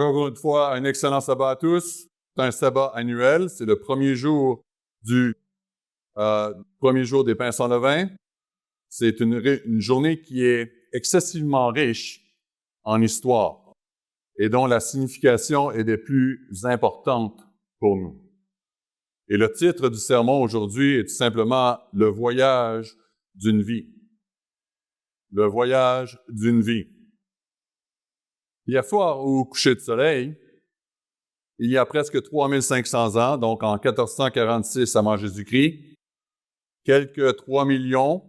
Encore une fois, un excellent sabbat à tous. C'est un sabbat annuel. C'est le premier jour des pains sans levain. C'est une journée qui est excessivement riche en histoire et dont la signification est des plus importantes pour nous. Et le titre du sermon aujourd'hui est tout simplement « Le voyage d'une vie ». Le voyage d'une vie. Hier soir, au coucher de soleil, il y a presque 3500 ans, donc en 1446 avant Jésus-Christ, quelques 3 millions,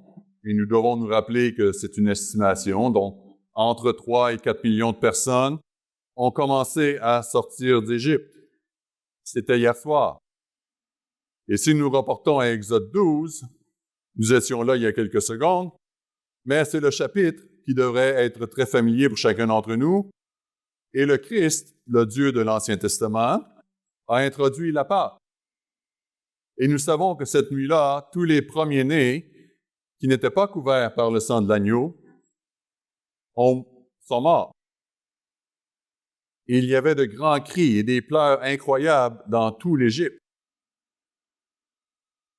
et nous devons nous rappeler que c'est une estimation, donc entre 3 et 4 millions de personnes ont commencé à sortir d'Égypte. C'était hier soir. Et si nous reportons à Exode 12, nous étions là il y a quelques secondes, mais c'est le chapitre qui devrait être très familier pour chacun d'entre nous. Et le Christ, le Dieu de l'Ancien Testament, a introduit la Pâque. Et nous savons que cette nuit-là, tous les premiers-nés qui n'étaient pas couverts par le sang de l'agneau sont morts. Et il y avait de grands cris et des pleurs incroyables dans tout l'Égypte.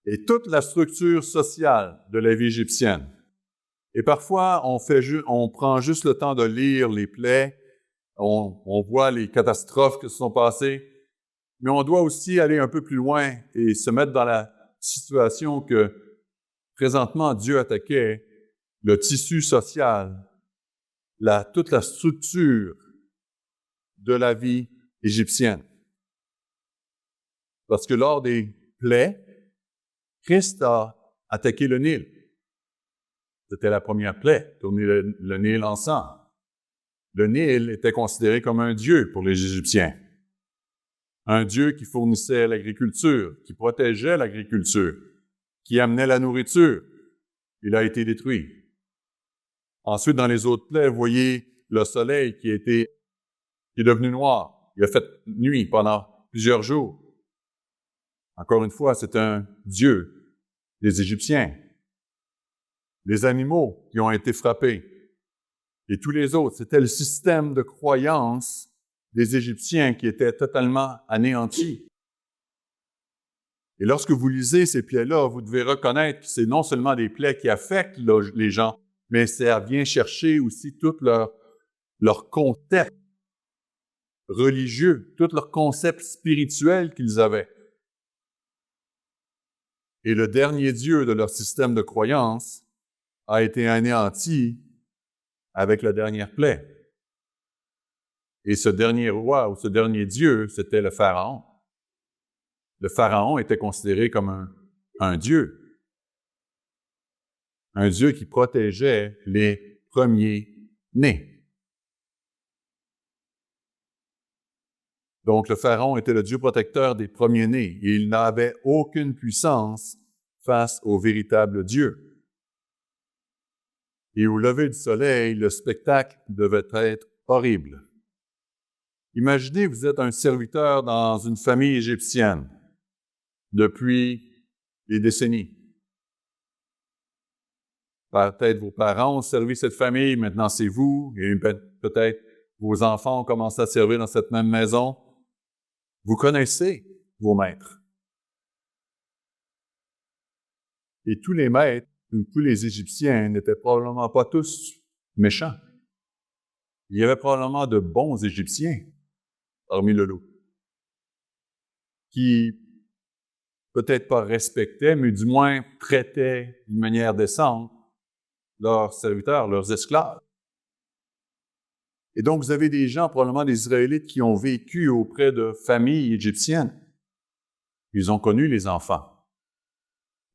Et toute la structure sociale de la vie égyptienne. Et parfois, on prend juste le temps de lire les plaies, on voit les catastrophes qui se sont passées, mais on doit aussi aller un peu plus loin et se mettre dans la situation que présentement Dieu attaquait le tissu social, toute la structure de la vie égyptienne. Parce que lors des plaies, Christ a attaqué le Nil. C'était la première plaie, tourner le Nil en sang. Le Nil était considéré comme un dieu pour les Égyptiens. Un dieu qui fournissait l'agriculture, qui protégeait l'agriculture, qui amenait la nourriture. Il a été détruit. Ensuite, dans les autres plaies, vous voyez le soleil qui est devenu noir. Il a fait nuit pendant plusieurs jours. Encore une fois, c'est un dieu des Égyptiens. Les animaux qui ont été frappés. Et tous les autres, c'était le système de croyance des Égyptiens qui était totalement anéanti. Et lorsque vous lisez ces plaies-là, vous devez reconnaître que c'est non seulement des plaies qui affectent les gens, mais ça vient chercher aussi tout leur contexte religieux, tout leur concept spirituel qu'ils avaient. Et le dernier Dieu de leur système de croyance a été anéanti avec la dernière plaie. Et ce dernier roi ou ce dernier Dieu, c'était le Pharaon. Le Pharaon était considéré comme un Dieu. Un Dieu qui protégeait les premiers-nés. Donc le Pharaon était le Dieu protecteur des premiers-nés et il n'avait aucune puissance face au véritable Dieu. Et au lever du soleil, le spectacle devait être horrible. Imaginez, vous êtes un serviteur dans une famille égyptienne depuis des décennies. Peut-être vos parents ont servi cette famille, maintenant c'est vous, et peut-être vos enfants ont commencé à servir dans cette même maison. Vous connaissez vos maîtres. Et tous les maîtres, tous les Égyptiens n'étaient probablement pas tous méchants. Il y avait probablement de bons Égyptiens parmi le lot, qui peut-être pas respectaient, mais du moins traitaient d'une manière décente leurs serviteurs, leurs esclaves. Et donc, vous avez des gens, probablement des Israélites, qui ont vécu auprès de familles égyptiennes. Ils ont connu les enfants.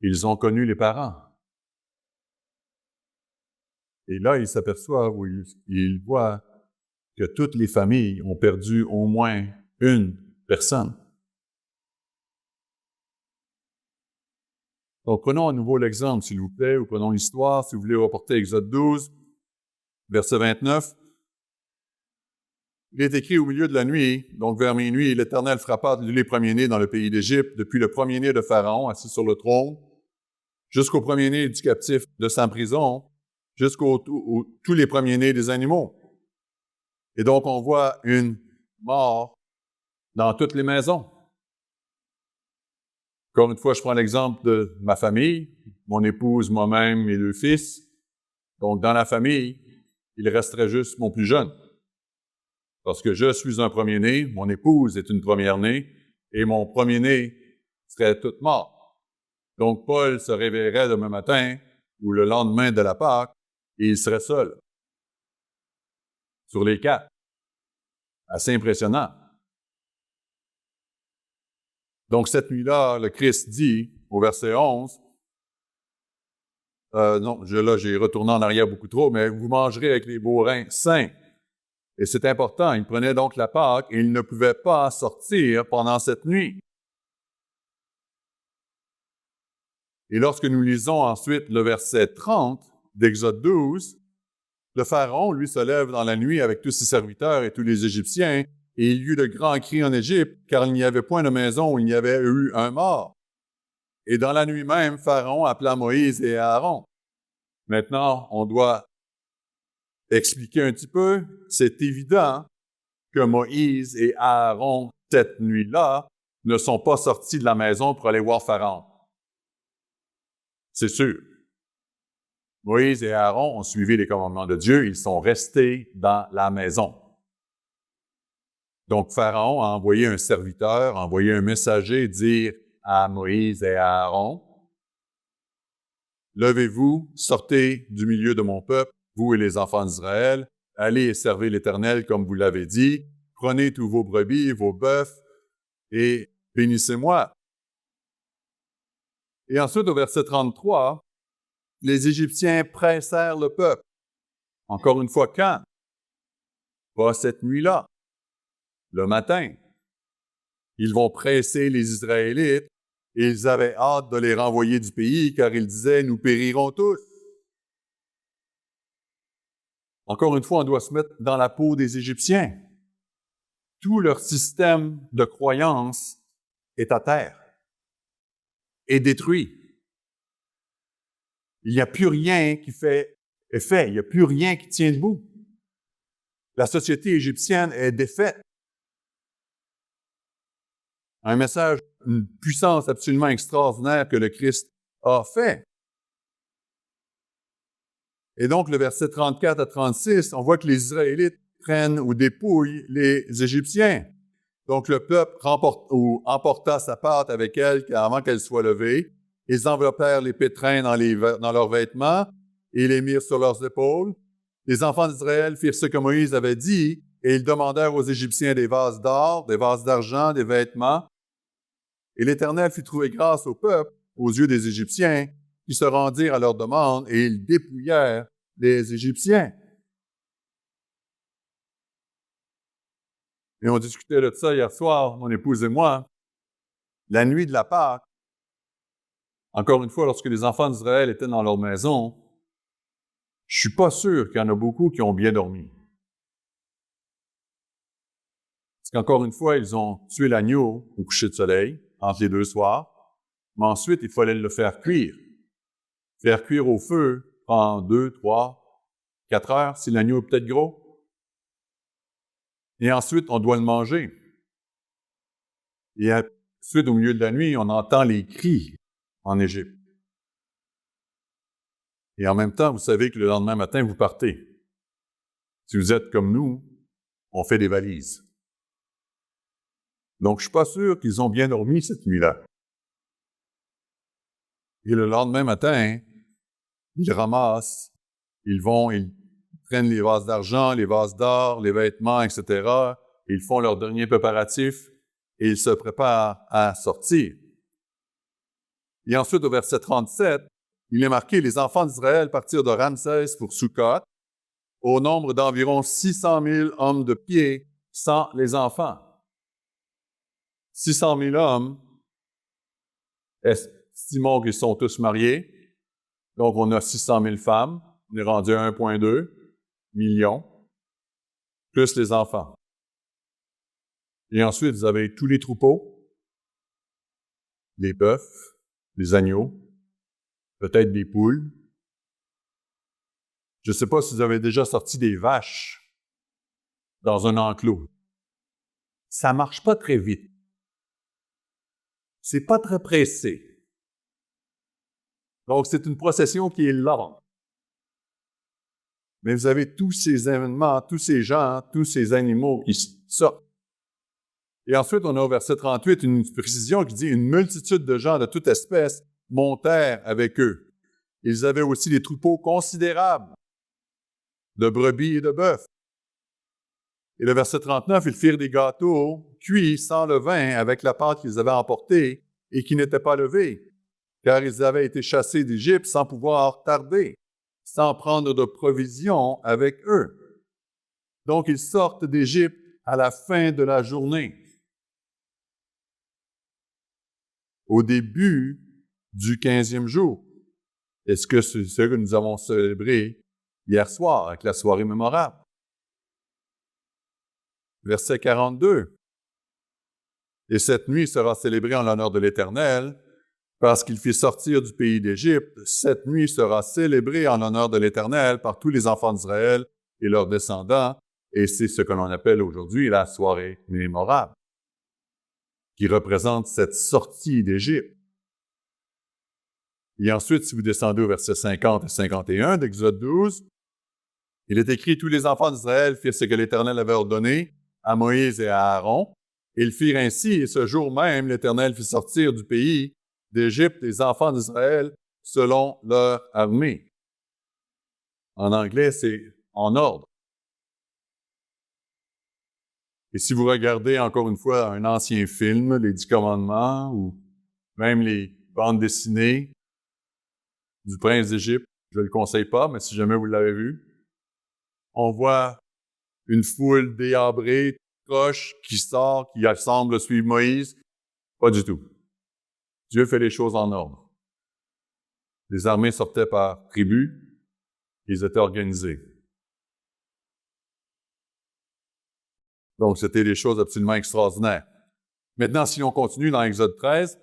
Ils ont connu les parents. Et là, ils s'aperçoivent, ou ils voient que toutes les familles ont perdu au moins une personne. Donc, prenons à nouveau l'exemple, s'il vous plaît, ou prenons l'histoire, si vous voulez reporter Exode 12, verset 29. Il est écrit au milieu de la nuit, donc vers minuit, l'Éternel frappa les premiers-nés dans le pays d'Égypte, depuis le premier-né de Pharaon, assis sur le trône, jusqu'au premier-né du captif de sa prison, jusqu'aux tous les premiers-nés des animaux. Et donc, on voit une morts dans toutes les maisons. Encore une fois, je prends l'exemple de ma famille, mon épouse, moi-même et 2 fils. Donc, dans la famille, il resterait juste mon plus jeune. Parce que je suis un premier-né, mon épouse est une première-née, et mon premier-né serait tout mort. Donc, Paul se réveillerait demain matin ou le lendemain de la Pâque, et il serait seul. Sur les 4. Assez impressionnant. Donc, cette nuit-là, le Christ dit, au verset 11, j'ai retourné en arrière beaucoup trop, mais vous mangerez avec les bourrins sains. Et c'est important, il prenait donc la Pâque et il ne pouvait pas sortir pendant cette nuit. Et lorsque nous lisons ensuite le verset 30 d'Exode 12, le Pharaon, lui, se lève dans la nuit avec tous ses serviteurs et tous les Égyptiens, et il y eut de grands cris en Égypte, car il n'y avait point de maison où il n'y avait eu un mort. Et dans la nuit même, Pharaon appela Moïse et Aaron. Maintenant, on doit expliquer un petit peu. C'est évident que Moïse et Aaron, cette nuit-là, ne sont pas sortis de la maison pour aller voir Pharaon. C'est sûr. Moïse et Aaron ont suivi les commandements de Dieu, ils sont restés dans la maison. Donc, Pharaon a envoyé un serviteur, a envoyé un messager dire à Moïse et à Aaron, « Levez-vous, sortez du milieu de mon peuple, vous et les enfants d'Israël, allez et servez l'Éternel comme vous l'avez dit, prenez tous vos brebis, vos bœufs, et bénissez-moi. » Et ensuite, au verset 33, les Égyptiens pressèrent le peuple. Encore une fois, quand? Pas cette nuit-là. Le matin. Ils vont presser les Israélites et ils avaient hâte de les renvoyer du pays car ils disaient « Nous périrons tous ». Encore une fois, on doit se mettre dans la peau des Égyptiens. Tout leur système de croyance est à terre, est détruit. Il n'y a plus rien qui fait effet, il n'y a plus rien qui tient debout. La société égyptienne est défaite. Un message, une puissance absolument extraordinaire que le Christ a fait. Et donc, le verset 34 à 36, on voit que les Israélites prennent ou dépouillent les Égyptiens. Donc, le peuple emporta sa pâte avec elle avant qu'elle soit levée. Ils enveloppèrent les pétrins dans leurs vêtements et les mirent sur leurs épaules. Les enfants d'Israël firent ce que Moïse avait dit et ils demandèrent aux Égyptiens des vases d'or, des vases d'argent, des vêtements. Et l'Éternel fit trouver grâce au peuple, aux yeux des Égyptiens, qui se rendirent à leur demande et ils dépouillèrent les Égyptiens. Et on discutait de ça hier soir, mon épouse et moi. La nuit de la Pâque, encore une fois, lorsque les enfants d'Israël étaient dans leur maison, je suis pas sûr qu'il y en a beaucoup qui ont bien dormi. Parce qu'encore une fois, ils ont tué l'agneau au coucher de soleil, entre les 2 soirs, mais ensuite, il fallait le faire cuire. Faire cuire au feu en 2, 3, 4 heures, si l'agneau est peut-être gros. Et ensuite, on doit le manger. Et ensuite, au milieu de la nuit, on entend les cris en Égypte. Et en même temps, vous savez que le lendemain matin, vous partez. Si vous êtes comme nous, on fait des valises. Donc, je ne suis pas sûr qu'ils ont bien dormi cette nuit-là. Et le lendemain matin, ils ramassent, ils prennent les vases d'argent, les vases d'or, les vêtements, etc. Ils font leur dernier préparatif et ils se préparent à sortir. Et ensuite, au verset 37, il est marqué « Les enfants d'Israël partirent de Ramsès pour Sukkot, au nombre d'environ 600 000 hommes de pied, sans les enfants. » 600 000 hommes, estimons qu'ils sont tous mariés. Donc, on a 600 000 femmes. On est rendu à 1,2 million, plus les enfants. Et ensuite, vous avez tous les troupeaux, les bœufs, les agneaux, peut-être des poules. Je ne sais pas si vous avez déjà sorti des vaches dans un enclos. ça marche pas très vite. C'est pas très pressé. Donc, c'est une procession qui est lente. Mais vous avez tous ces événements, tous ces gens, tous ces animaux qui sortent. Et ensuite, on a au verset 38 une précision qui dit « Une multitude de gens de toute espèce montèrent avec eux. Ils avaient aussi des troupeaux considérables de brebis et de bœufs. » Et le verset 39, ils firent des gâteaux cuits sans levain avec la pâte qu'ils avaient emportée et qui n'était pas levée, car ils avaient été chassés d'Égypte sans pouvoir tarder, sans prendre de provisions avec eux. Donc, ils sortent d'Égypte à la fin de la journée. Au début du 15e jour. Est-ce que c'est ce que nous avons célébré hier soir avec la soirée mémorable? Verset 42. Et cette nuit sera célébrée en l'honneur de l'Éternel, parce qu'il fit sortir du pays d'Égypte. Cette nuit sera célébrée en l'honneur de l'Éternel par tous les enfants d'Israël et leurs descendants, et c'est ce que l'on appelle aujourd'hui la soirée mémorable, qui représente cette sortie d'Égypte. Et ensuite, si vous descendez au verset 50 et 51 d'Exode 12, il est écrit « Tous les enfants d'Israël firent ce que l'Éternel avait ordonné à Moïse et à Aaron. Ils firent ainsi, et ce jour même, l'Éternel fit sortir du pays d'Égypte les enfants d'Israël selon leur armée. » En anglais, c'est « en ordre ». Et si vous regardez encore une fois un ancien film, les 10 commandements, ou même les bandes dessinées du prince d'Égypte, je ne le conseille pas, mais si jamais vous l'avez vu, on voit une foule déhabrée, proche, qui sort, qui semble suivre Moïse. Pas du tout. Dieu fait les choses en ordre. Les armées sortaient par tribus, ils étaient organisés. Donc, c'était des choses absolument extraordinaires. Maintenant, si on continue dans Exode 13,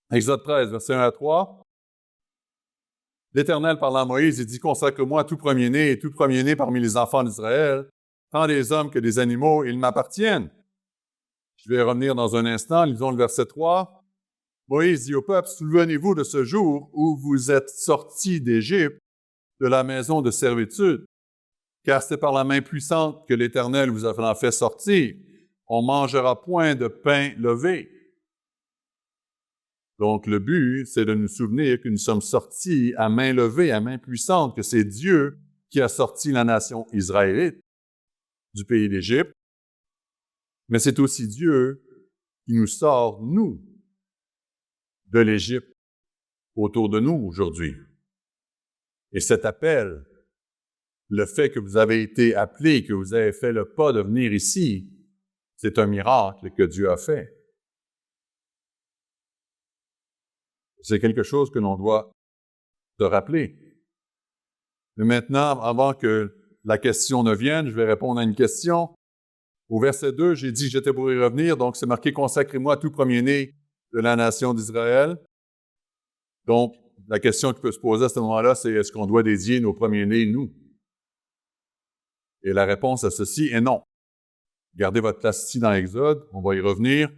versets 1 à 3, l'Éternel parlant à Moïse, il dit « Consacre-moi tout premier-né et tout premier-né parmi les enfants d'Israël, tant des hommes que des animaux, ils m'appartiennent. » Je vais revenir dans un instant, lisons le verset 3. Moïse dit au peuple, « Souvenez-vous de ce jour où vous êtes sortis d'Égypte, de la maison de servitude, car c'est par la main puissante que l'Éternel vous a fait sortir. On ne mangera point de pain levé. » Donc, le but, c'est de nous souvenir que nous sommes sortis à main levée, à main puissante, que c'est Dieu qui a sorti la nation israélite du pays d'Égypte, mais c'est aussi Dieu qui nous sort, nous, de l'Égypte autour de nous aujourd'hui. Et cet appel, le fait que vous avez été appelés, que vous avez fait le pas de venir ici, c'est un miracle que Dieu a fait. C'est quelque chose que l'on doit se rappeler. Mais maintenant, avant que la question ne vienne, je vais répondre à une question. Au verset 2, j'ai dit que j'étais pour y revenir, donc c'est marqué « Consacrez-moi tout premier-né de la nation d'Israël ». Donc, la question qui peut se poser à ce moment-là, c'est est-ce qu'on doit dédier nos premiers-nés, nous? Et la réponse à ceci est non. Gardez votre place ici dans Exode, on va y revenir.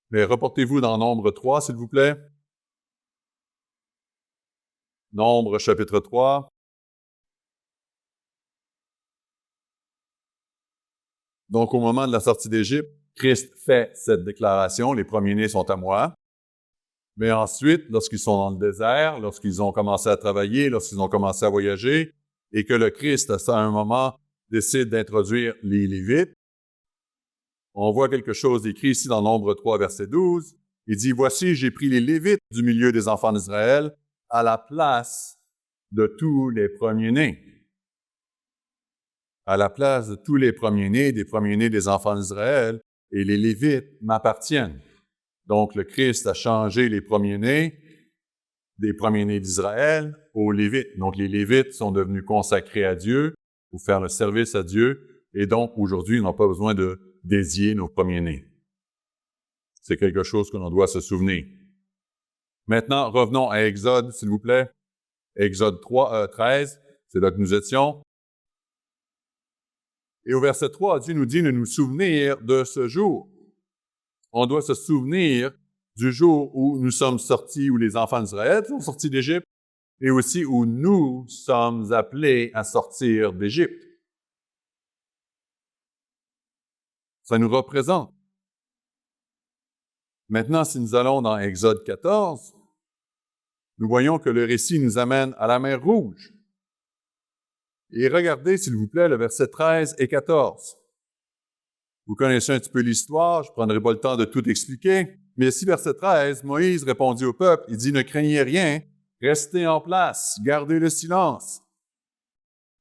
Mais reportez-vous dans Nombre 3, s'il vous plaît. Nombre chapitre 3. Donc, au moment de la sortie d'Égypte, Christ fait cette déclaration, les premiers-nés sont à moi. Mais ensuite, lorsqu'ils sont dans le désert, lorsqu'ils ont commencé à travailler, lorsqu'ils ont commencé à voyager, et que le Christ, à un moment, décide d'introduire les Lévites, on voit quelque chose écrit ici dans Nombre 3, verset 12. Il dit « Voici, j'ai pris les Lévites du milieu des enfants d'Israël à la place de tous les premiers-nés. » À la place de tous les premiers-nés, des premiers-nés des enfants d'Israël, et les Lévites m'appartiennent. Donc, le Christ a changé les premiers-nés des premiers-nés d'Israël aux Lévites. Donc, les Lévites sont devenus consacrés à Dieu pour faire le service à Dieu, et donc, aujourd'hui, ils n'ont pas besoin de dédier nos premiers-nés. C'est quelque chose que l'on doit se souvenir. Maintenant, revenons à Exode, s'il vous plaît. Exode 13, c'est là que nous étions. Et au verset 3, Dieu nous dit de nous souvenir de ce jour. On doit se souvenir du jour où nous sommes sortis, où les enfants d'Israël sont sortis d'Égypte, et aussi où nous sommes appelés à sortir d'Égypte. Ça nous représente. Maintenant, si nous allons dans Exode 14, nous voyons que le récit nous amène à la mer Rouge. Et regardez, s'il vous plaît, le verset 13 et 14. Vous connaissez un petit peu l'histoire, je ne prendrai pas le temps de tout expliquer, mais ici, verset 13, Moïse répondit au peuple, il dit, « Ne craignez rien, restez en place, gardez le silence,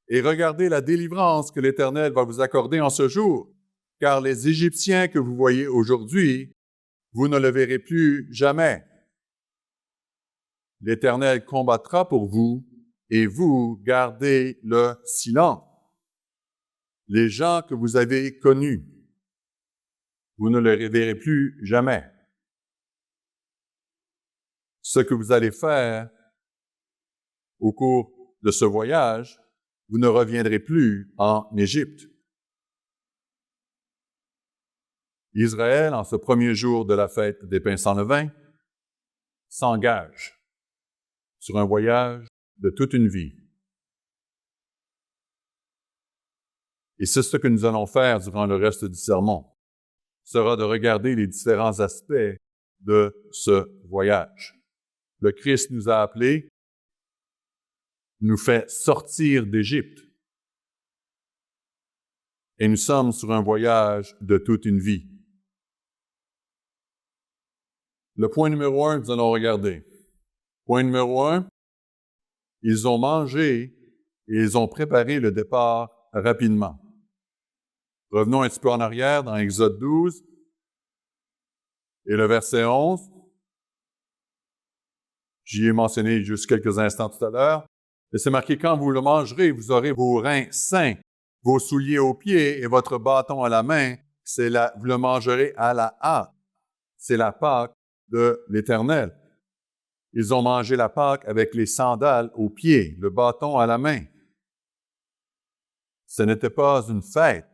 et regardez la délivrance que l'Éternel va vous accorder en ce jour, car les Égyptiens que vous voyez aujourd'hui, vous ne le verrez plus jamais. L'Éternel combattra pour vous, et vous gardez le silence. Les gens que vous avez connus, vous ne les reverrez plus jamais. Ce que vous allez faire au cours de ce voyage, vous ne reviendrez plus en Égypte. » Israël, en ce premier jour de la fête des pains sans levain, s'engage sur un voyage de toute une vie. Et c'est ce que nous allons faire durant le reste du sermon, sera de regarder les différents aspects de ce voyage. Le Christ nous a appelés, nous fait sortir d'Égypte. Et nous sommes sur un voyage de toute une vie. Le point numéro 1, nous allons regarder. Point numéro 1, ils ont mangé et ils ont préparé le départ rapidement. Revenons un petit peu en arrière dans Exode 12 et le verset 11. J'y ai mentionné juste quelques instants tout à l'heure. Et c'est marqué, « Quand vous le mangerez, vous aurez vos reins sains, vos souliers aux pieds et votre bâton à la main. Vous le mangerez à la hâte. » C'est la Pâque de l'Éternel. Ils ont mangé la Pâque avec les sandales aux pieds, le bâton à la main. Ce n'était pas une fête.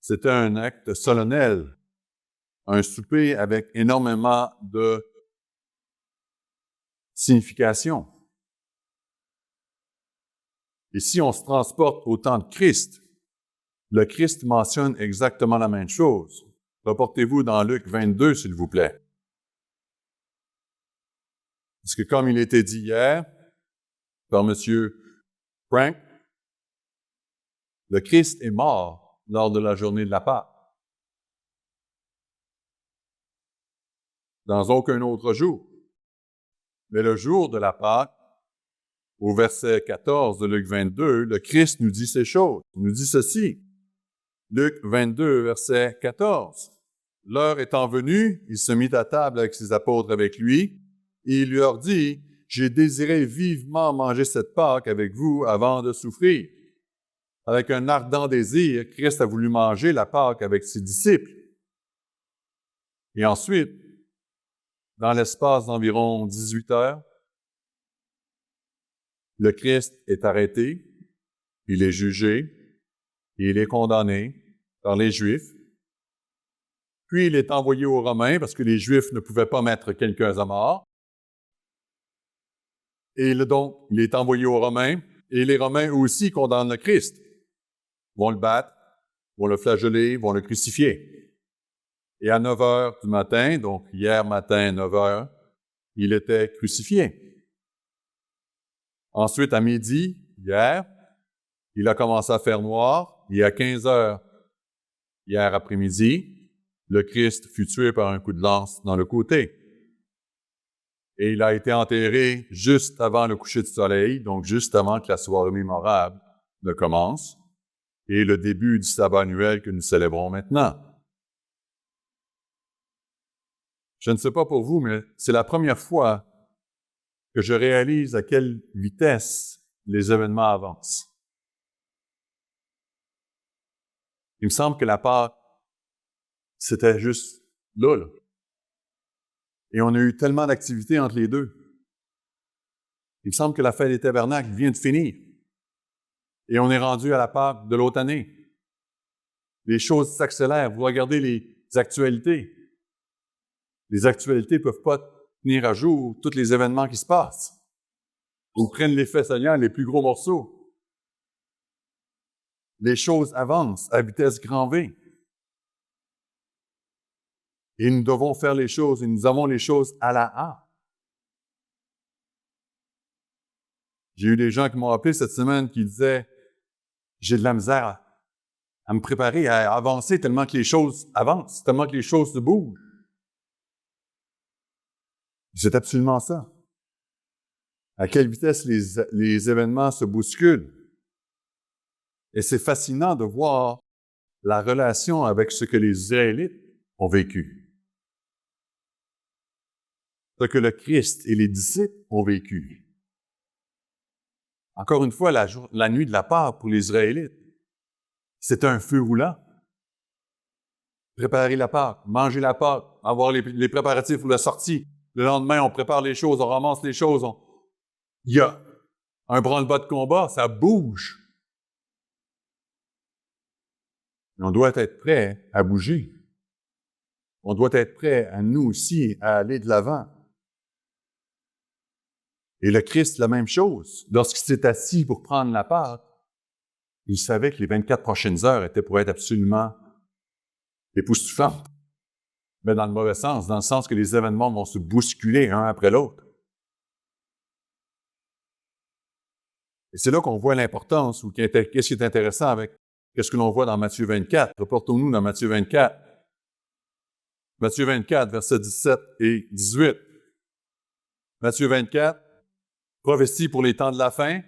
C'était un acte solennel, un souper avec énormément de signification. Et si on se transporte au temps de Christ, le Christ mentionne exactement la même chose. Reportez-vous dans Luc 22, s'il vous plaît. Parce que comme il était dit hier par M. Frank, le Christ est mort lors de la journée de la Pâque. Dans aucun autre jour. Mais le jour de la Pâque, au verset 14 de Luc 22, le Christ nous dit ces choses. Il nous dit ceci. Luc 22, verset 14. « L'heure étant venue, il se mit à table avec ses apôtres avec lui, et il leur dit, « J'ai désiré vivement manger cette Pâque avec vous avant de souffrir. » Avec un ardent désir, Christ a voulu manger la Pâque avec ses disciples. Et ensuite, dans l'espace d'environ 18 heures, le Christ est arrêté, il est jugé, et il est condamné par les Juifs. Puis il est envoyé aux Romains, parce que les Juifs ne pouvaient pas mettre quelqu'un à mort. Et donc, il est envoyé aux Romains, et les Romains aussi condamnent le Christ. Vont le battre, vont le flageller, vont le crucifier. Et à 9 heures du matin, donc hier matin, 9 heures, il était crucifié. Ensuite, à midi, hier, il a commencé à faire noir, et à 15 heures, hier après-midi, le Christ fut tué par un coup de lance dans le côté. Et il a été enterré juste avant le coucher du soleil, donc juste avant que la soirée mémorable ne commence, et le début du sabbat annuel que nous célébrons maintenant. Je ne sais pas pour vous, mais c'est la première fois que je réalise à quelle vitesse les événements avancent. Il me semble que la Pâque, c'était juste là. Et on a eu tellement d'activités entre les deux. Il me semble que la fête des tabernacles vient de finir. Et on est rendu à la Pâque de l'autre année. Les choses s'accélèrent. Vous regardez actualités. Les actualités ne peuvent pas tenir à jour tous les événements qui se passent. Ils prennent les faits saillants, les plus gros morceaux. Les choses avancent à vitesse grand V. Et nous devons faire les choses, et nous avons les choses à la hâte. J'ai eu des gens qui m'ont appelé cette semaine qui disaient « J'ai de la misère à me préparer, à avancer tellement que les choses avancent, tellement que les choses se bougent. » C'est absolument ça. À quelle vitesse les événements se bousculent. Et c'est fascinant de voir la relation avec ce que les Israélites ont vécu. Ce que le Christ et les disciples ont vécu. Encore une fois, la nuit de la Pâque pour les Israélites, c'est un feu roulant. Préparer la Pâque, manger la Pâque, avoir les préparatifs pour la sortie. Le lendemain, on prépare les choses, on ramasse les choses. Il y a un branle-bas de combat, ça bouge. On doit être prêt à bouger. On doit être prêt, à nous aussi, à aller de l'avant. Et le Christ, la même chose. Lorsqu'il s'est assis pour prendre la Pâque, il savait que les 24 prochaines heures étaient pour être absolument époustouflantes. Mais dans le mauvais sens, dans le sens que les événements vont se bousculer un après l'autre. Et c'est là qu'on voit l'importance, ou qu'est-ce qui est intéressant avec ce que l'on voit dans Matthieu 24. Reportons-nous dans Matthieu 24. Matthieu 24, versets 17 et 18. Matthieu 24, prophétie pour les temps de la fin,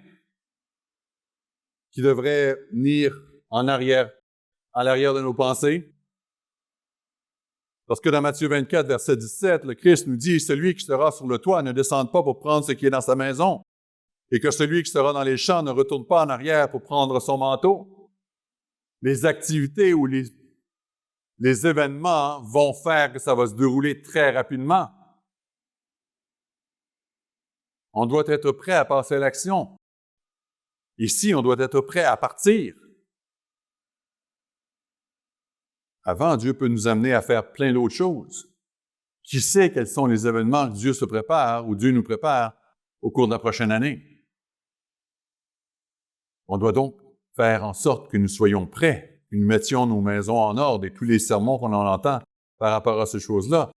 qui devrait venir en arrière de nos pensées. Parce que dans Matthieu 24, verset 17, le Christ nous dit « Celui qui sera sur le toit ne descende pas pour prendre ce qui est dans sa maison, et que celui qui sera dans les champs ne retourne pas en arrière pour prendre son manteau. » Les activités ou les événements vont faire que ça va se dérouler très rapidement. On doit être prêt à passer à l'action. Ici, on doit être prêt à partir. Avant, Dieu peut nous amener à faire plein d'autres choses. Qui sait quels sont les événements que Dieu se prépare ou Dieu nous prépare au cours de la prochaine année? On doit donc faire en sorte que nous soyons prêts, que nous mettions nos maisons en ordre et tous les sermons qu'on en entend par rapport à ces choses-là.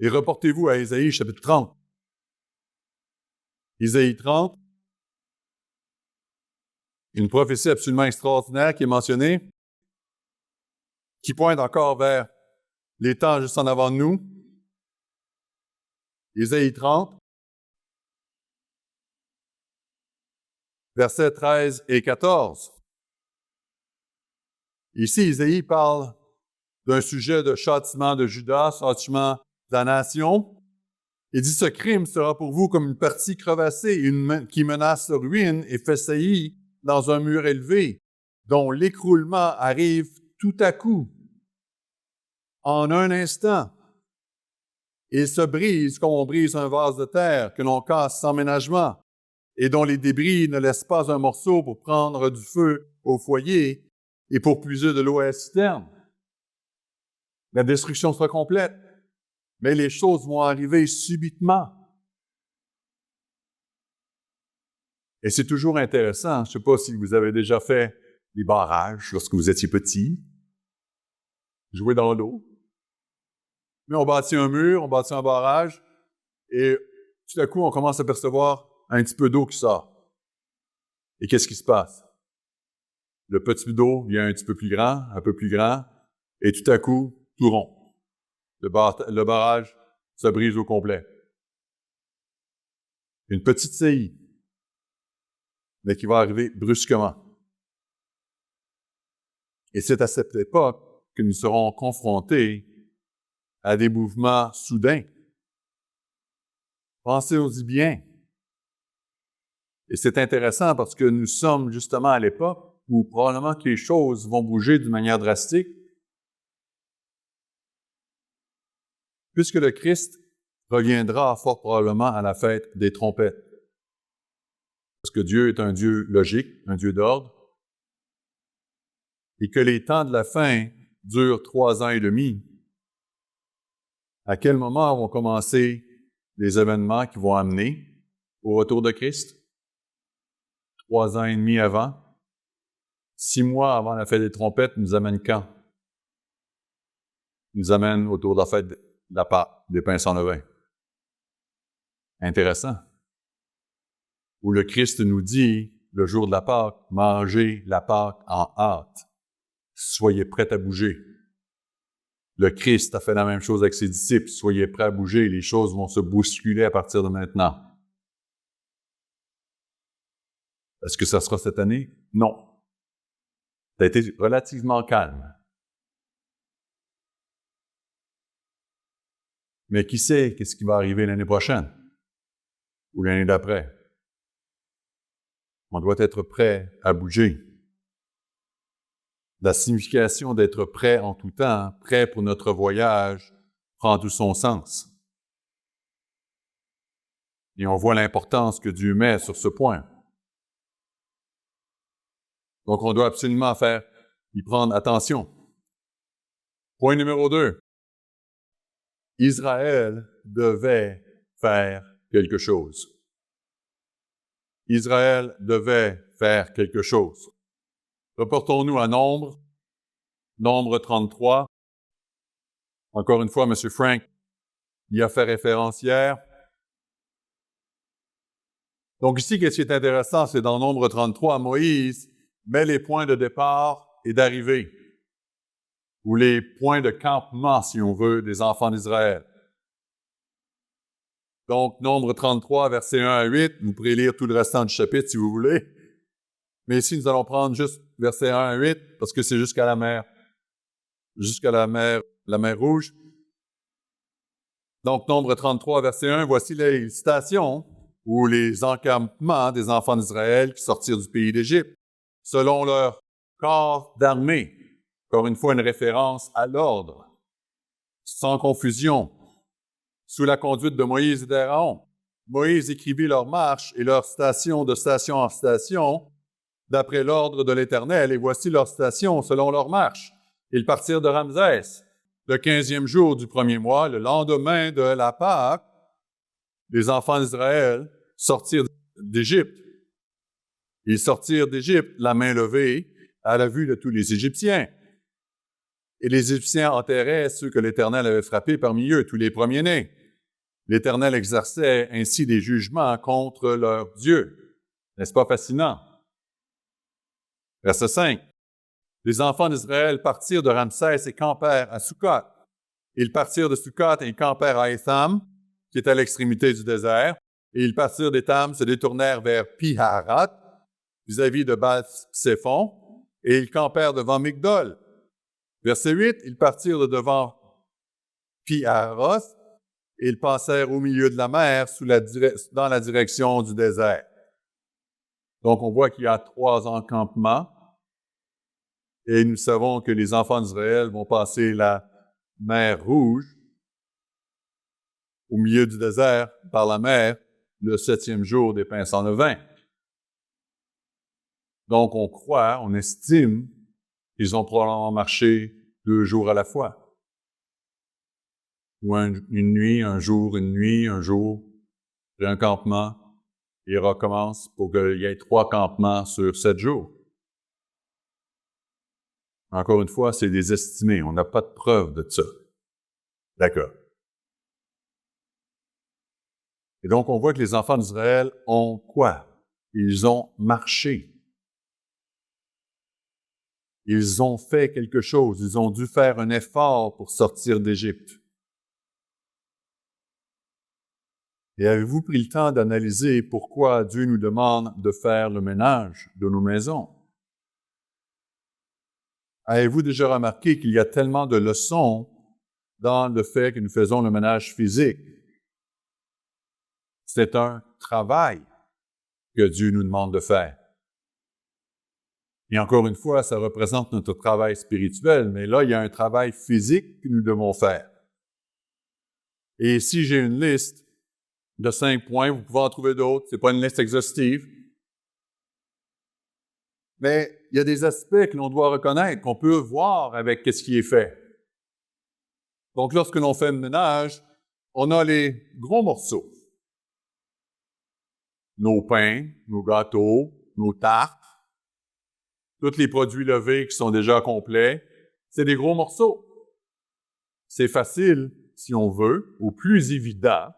Et reportez-vous à Ésaïe chapitre 30. Ésaïe 30, une prophétie absolument extraordinaire qui est mentionnée, qui pointe encore vers les temps juste en avant de nous. Ésaïe 30, versets 13 et 14. Ici, Ésaïe parle d'un sujet de châtiment de Juda, châtiment de la nation. Il dit « Ce crime sera pour vous comme une partie crevassée qui menace ruine et fait saillir dans un mur élevé, dont l'écroulement arrive tout à coup, en un instant. Il se brise comme on brise un vase de terre que l'on casse sans ménagement, et dont les débris ne laissent pas un morceau pour prendre du feu au foyer et pour puiser de l'eau à la citerne. » La destruction sera complète, mais les choses vont arriver subitement. Et c'est toujours intéressant, je ne sais pas si vous avez déjà fait des barrages lorsque vous étiez petit, jouer dans l'eau. Mais on bâtit un mur, on bâtit un barrage, et tout à coup, on commence à percevoir un petit peu d'eau qui sort. Et qu'est-ce qui se passe? Le petit peu d'eau devient un petit peu plus grand, un peu plus grand, et tout à coup, tout rond. Le barrage se brise au complet. Une petite saillie, mais qui va arriver brusquement. Et c'est à cette époque que nous serons confrontés à des mouvements soudains. Pensez-y bien. Et c'est intéressant parce que nous sommes justement à l'époque où probablement que les choses vont bouger d'une manière drastique, puisque le Christ reviendra fort probablement à la fête des trompettes. Parce que Dieu est un Dieu logique, un Dieu d'ordre, et que les temps de la fin dure 3 ans et demi, à quel moment vont commencer les événements qui vont amener au retour de Christ? 3 ans et demi avant. 6 mois avant la fête des trompettes nous amène quand? Nous amène autour de la fête de la Pâque, des pains sans levain. Intéressant. Où le Christ nous dit, le jour de la Pâque, mangez la Pâque en hâte. Soyez prêts à bouger. Le Christ a fait la même chose avec ses disciples. Soyez prêts à bouger. Les choses vont se bousculer à partir de maintenant. Est-ce que ça sera cette année? Non. Ça a été relativement calme. Mais qui sait qu'est-ce qui va arriver l'année prochaine ou l'année d'après? On doit être prêt à bouger. La signification d'être prêt en tout temps, prêt pour notre voyage, prend tout son sens. Et on voit l'importance que Dieu met sur ce point. Donc, on doit absolument y prendre attention. Point numéro 2. Israël devait faire quelque chose. Israël devait faire quelque chose. Reportons-nous à Nombre 33. Encore une fois, M. Frank y a fait référence hier. Donc ici, qu'est-ce qui est intéressant, c'est dans Nombre 33, Moïse met les points de départ et d'arrivée, ou les points de campement, si on veut, des enfants d'Israël. Donc, Nombre 33, versets 1 à 8, vous pourrez lire tout le restant du chapitre si vous voulez. Mais ici, nous allons prendre juste versets 1 à 8, parce que c'est jusqu'à la mer Rouge. Donc, Nombre 33, verset 1, voici les stations ou les encampements des enfants d'Israël qui sortirent du pays d'Égypte, selon leur corps d'armée. Encore une fois, une référence à l'ordre, sans confusion, sous la conduite de Moïse et d'Aaron. Moïse écrivit leur marche et leur station de station en station, d'après l'ordre de l'Éternel, et voici leur station selon leur marche. Ils partirent de Ramsès, le 15e jour du premier mois, le lendemain de la Pâque. Les enfants d'Israël sortirent d'Égypte. Ils sortirent d'Égypte, la main levée, à la vue de tous les Égyptiens. Et les Égyptiens enterraient ceux que l'Éternel avait frappés parmi eux, tous les premiers-nés. L'Éternel exerçait ainsi des jugements contre leur Dieu. N'est-ce pas fascinant? Verset 5. Les enfants d'Israël partirent de Ramsès et campèrent à Sukkot. Ils partirent de Sukkot et campèrent à Étham, qui est à l'extrémité du désert. Et ils partirent d'Étham, se détournèrent vers Pi-Haharoth, vis-à-vis de Baal-Séphon, et ils campèrent devant Migdol. Verset 8, ils partirent de devant Pi-Haharoth, et ils passèrent au milieu de la mer dans la direction du désert. Donc, on voit qu'il y a 3 encampements, et nous savons que les enfants d'Israël vont passer la mer Rouge au milieu du désert par la mer le 7e jour des pains sans levain. Donc, on croit, on estime qu'ils ont probablement marché 2 jours à la fois. Ou une nuit, un jour, une nuit, un jour, puis un campement. Ils recommencent pour qu'il y ait 3 campements sur 7 jours. Encore une fois, c'est des estimés. On n'a pas de preuve de ça. D'accord. Et donc, on voit que les enfants d'Israël ont quoi? Ils ont marché. Ils ont fait quelque chose. Ils ont dû faire un effort pour sortir d'Égypte. Et avez-vous pris le temps d'analyser pourquoi Dieu nous demande de faire le ménage de nos maisons? Avez-vous déjà remarqué qu'il y a tellement de leçons dans le fait que nous faisons le ménage physique? C'est un travail que Dieu nous demande de faire. Et encore une fois, ça représente notre travail spirituel, mais là, il y a un travail physique que nous devons faire. Et si j'ai une liste de 5 points, vous pouvez en trouver d'autres, ce n'est pas une liste exhaustive, mais il y a des aspects que l'on doit reconnaître, qu'on peut voir avec ce qui est fait. Donc, lorsque l'on fait le ménage, on a les gros morceaux. Nos pains, nos gâteaux, nos tartes, tous les produits levés qui sont déjà complets, c'est des gros morceaux. C'est facile, si on veut, ou plus évident,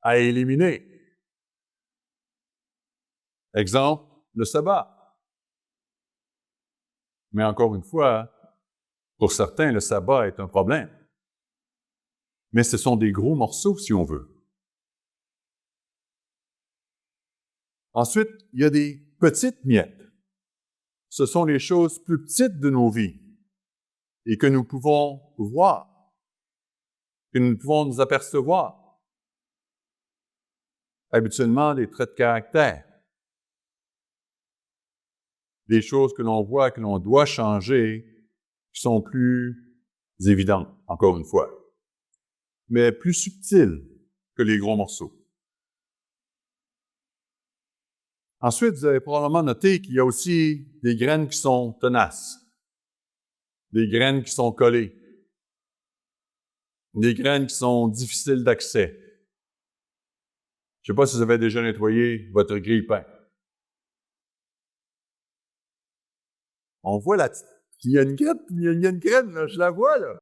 à éliminer. Exemple, le sabbat. Mais encore une fois, pour certains, le sabbat est un problème. Mais ce sont des gros morceaux, si on veut. Ensuite, il y a des petites miettes. Ce sont les choses plus petites de nos vies et que nous pouvons voir, que nous pouvons nous apercevoir. Habituellement, des traits de caractère, des choses que l'on voit, que l'on doit changer, qui sont plus évidentes, encore une fois, mais plus subtiles que les gros morceaux. Ensuite, vous avez probablement noté qu'il y a aussi des graines qui sont tenaces, des graines qui sont collées, des graines qui sont difficiles d'accès. Je ne sais pas si vous avez déjà nettoyé votre grille-pain. On voit il y a une graine, là, je la vois, là.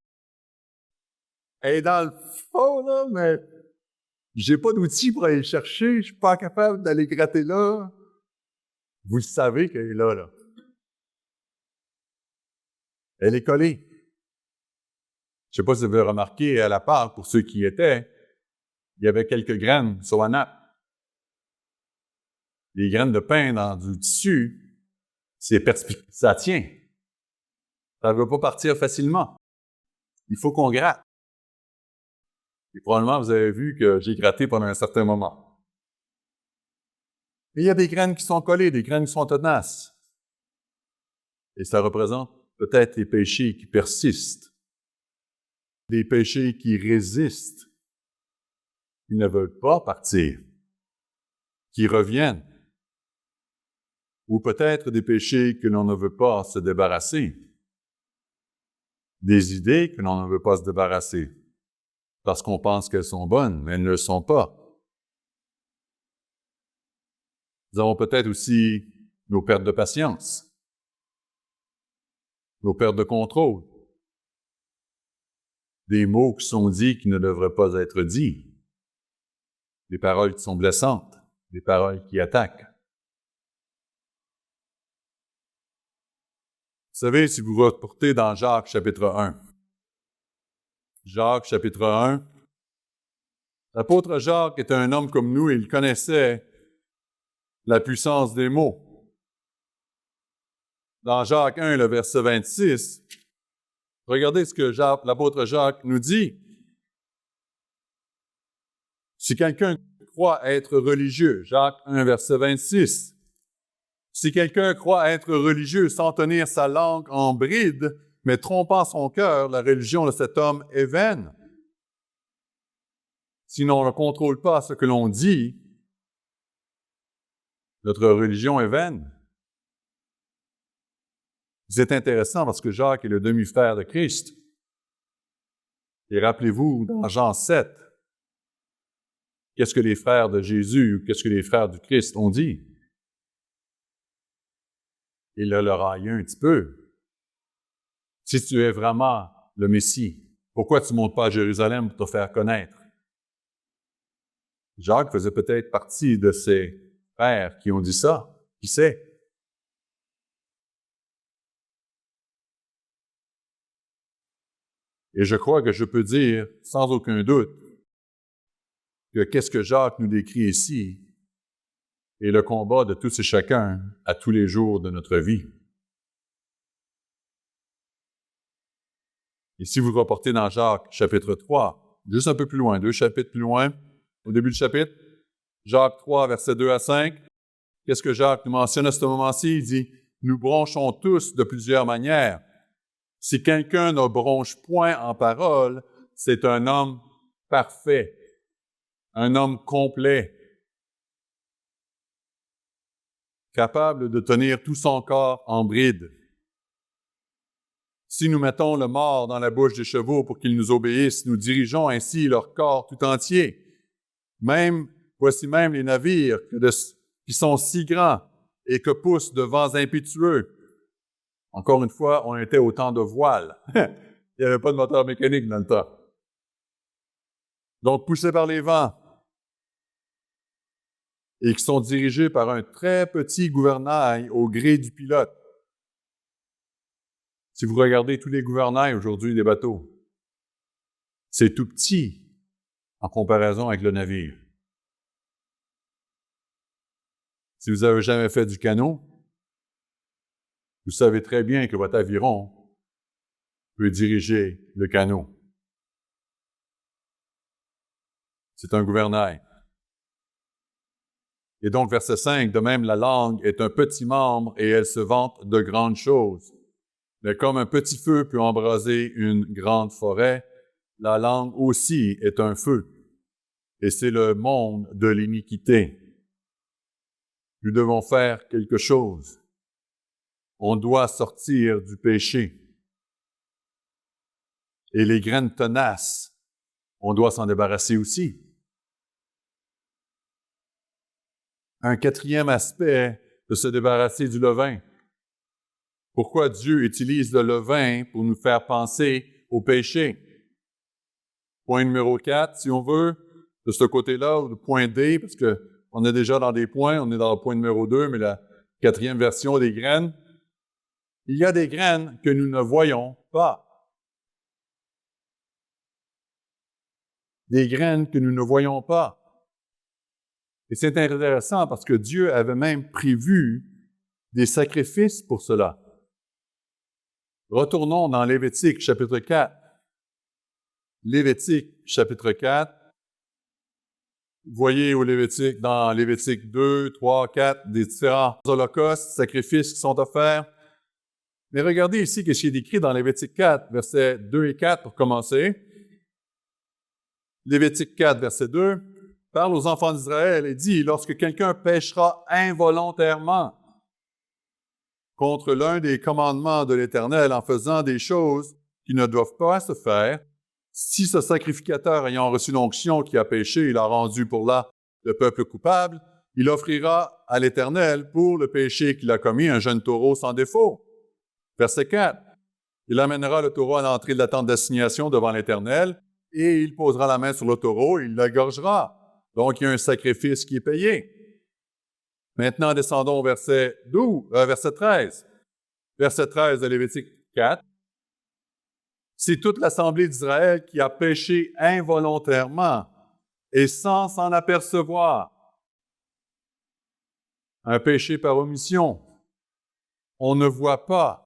Elle est dans le fond, là, mais j'ai pas d'outil pour aller le chercher, je suis pas capable d'aller gratter là. Vous le savez qu'elle est là, là. Elle est collée. Je ne sais pas si vous avez remarqué à la part, pour ceux qui y étaient, il y avait quelques graines sur la nappe. Les graines de pain dans du tissu, ça tient. Ça ne veut pas partir facilement. Il faut qu'on gratte. Et probablement, vous avez vu que j'ai gratté pendant un certain moment. Et il y a des graines qui sont collées, des graines qui sont tenaces. Et ça représente peut-être les péchés qui persistent, des péchés qui résistent, qui ne veulent pas partir, qui reviennent, ou peut-être des péchés que l'on ne veut pas se débarrasser, des idées que l'on ne veut pas se débarrasser, parce qu'on pense qu'elles sont bonnes, mais elles ne le sont pas. Nous avons peut-être aussi nos pertes de patience, nos pertes de contrôle, des mots qui sont dits qui ne devraient pas être dits, des paroles qui sont blessantes, des paroles qui attaquent. Vous savez, si vous reportez dans Jacques chapitre 1, Jacques chapitre 1, l'apôtre Jacques était un homme comme nous et il connaissait la puissance des mots. Dans Jacques 1, le verset 26, regardez ce que l'apôtre Jacques nous dit. Si quelqu'un croit être religieux, Jacques 1, verset 26, si quelqu'un croit être religieux sans tenir sa langue en bride, mais trompant son cœur, la religion de cet homme est vaine. Si l'on ne contrôle pas ce que l'on dit, notre religion est vaine. C'est intéressant parce que Jacques est le demi-frère de Christ. Et rappelez-vous, dans Jean 7, qu'est-ce que les frères de Jésus, qu'est-ce que les frères du Christ ont dit? Il le leur raillé un petit peu. Si tu es vraiment le Messie, pourquoi tu ne montes pas à Jérusalem pour te faire connaître? Jacques faisait peut-être partie de ces frères qui ont dit ça. Qui sait? Et je crois que je peux dire, sans aucun doute, que qu'est-ce que Jacques nous décrit ici est le combat de tous et chacun à tous les jours de notre vie. Et si vous reportez dans Jacques chapitre 3, juste un peu plus loin, 2 chapitres plus loin, au début du chapitre, Jacques 3, versets 2 à 5, qu'est-ce que Jacques nous mentionne à ce moment-ci? Il dit, « Nous bronchons tous de plusieurs manières. Si quelqu'un ne bronche point en parole, c'est un homme parfait, un homme complet, capable de tenir tout son corps en bride. Si nous mettons le mort dans la bouche des chevaux pour qu'ils nous obéissent, nous dirigeons ainsi leur corps tout entier. Voici même les navires qui sont si grands et que poussent de vents impétueux. Encore une fois, on était au temps de voile. Il n'y avait pas de moteur mécanique dans le temps. Donc, poussés par les vents et qui sont dirigés par un très petit gouvernail au gré du pilote. Si vous regardez tous les gouvernails aujourd'hui des bateaux, c'est tout petit en comparaison avec le navire. Si vous n'avez jamais fait du canot, vous savez très bien que votre aviron peut diriger le canot. C'est un gouvernail. Et donc, verset 5, de même, la langue est un petit membre et elle se vante de grandes choses. Mais comme un petit feu peut embraser une grande forêt, la langue aussi est un feu. Et c'est le monde de l'iniquité. Nous devons faire quelque chose. On doit sortir du péché. Et les graines tenaces, on doit s'en débarrasser aussi. Un quatrième aspect de se débarrasser du levain. Pourquoi Dieu utilise le levain pour nous faire penser au péché? Point numéro 4, si on veut, de ce côté-là, ou le point D, parce qu'on est déjà dans des points, on est dans le point numéro 2, mais la quatrième version des graines. Il y a des graines que nous ne voyons pas. Des graines que nous ne voyons pas. Et c'est intéressant parce que Dieu avait même prévu des sacrifices pour cela. Retournons dans Lévitique, chapitre 4. Lévitique, chapitre 4. Vous voyez dans Lévitique 2, 3, 4, des différents holocaustes, sacrifices qui sont offerts. Mais regardez ici ce qui est décrit dans Lévitique 4, versets 2 et 4 pour commencer. Lévitique 4, verset 2, parle aux enfants d'Israël et dit, « Lorsque quelqu'un péchera involontairement contre l'un des commandements de l'Éternel en faisant des choses qui ne doivent pas se faire, si ce sacrificateur ayant reçu l'onction qui a péché, il a rendu pour là le peuple coupable, il offrira à l'Éternel pour le péché qu'il a commis un jeune taureau sans défaut. » Verset 4. Il amènera le taureau à l'entrée de la tente d'assignation devant l'Éternel et il posera la main sur le taureau et il l'égorgera. Donc, il y a un sacrifice qui est payé. Maintenant, descendons au verset 13. Verset 13 de Lévitique 4. C'est toute l'assemblée d'Israël qui a péché involontairement et sans s'en apercevoir. Un péché par omission. On ne voit pas.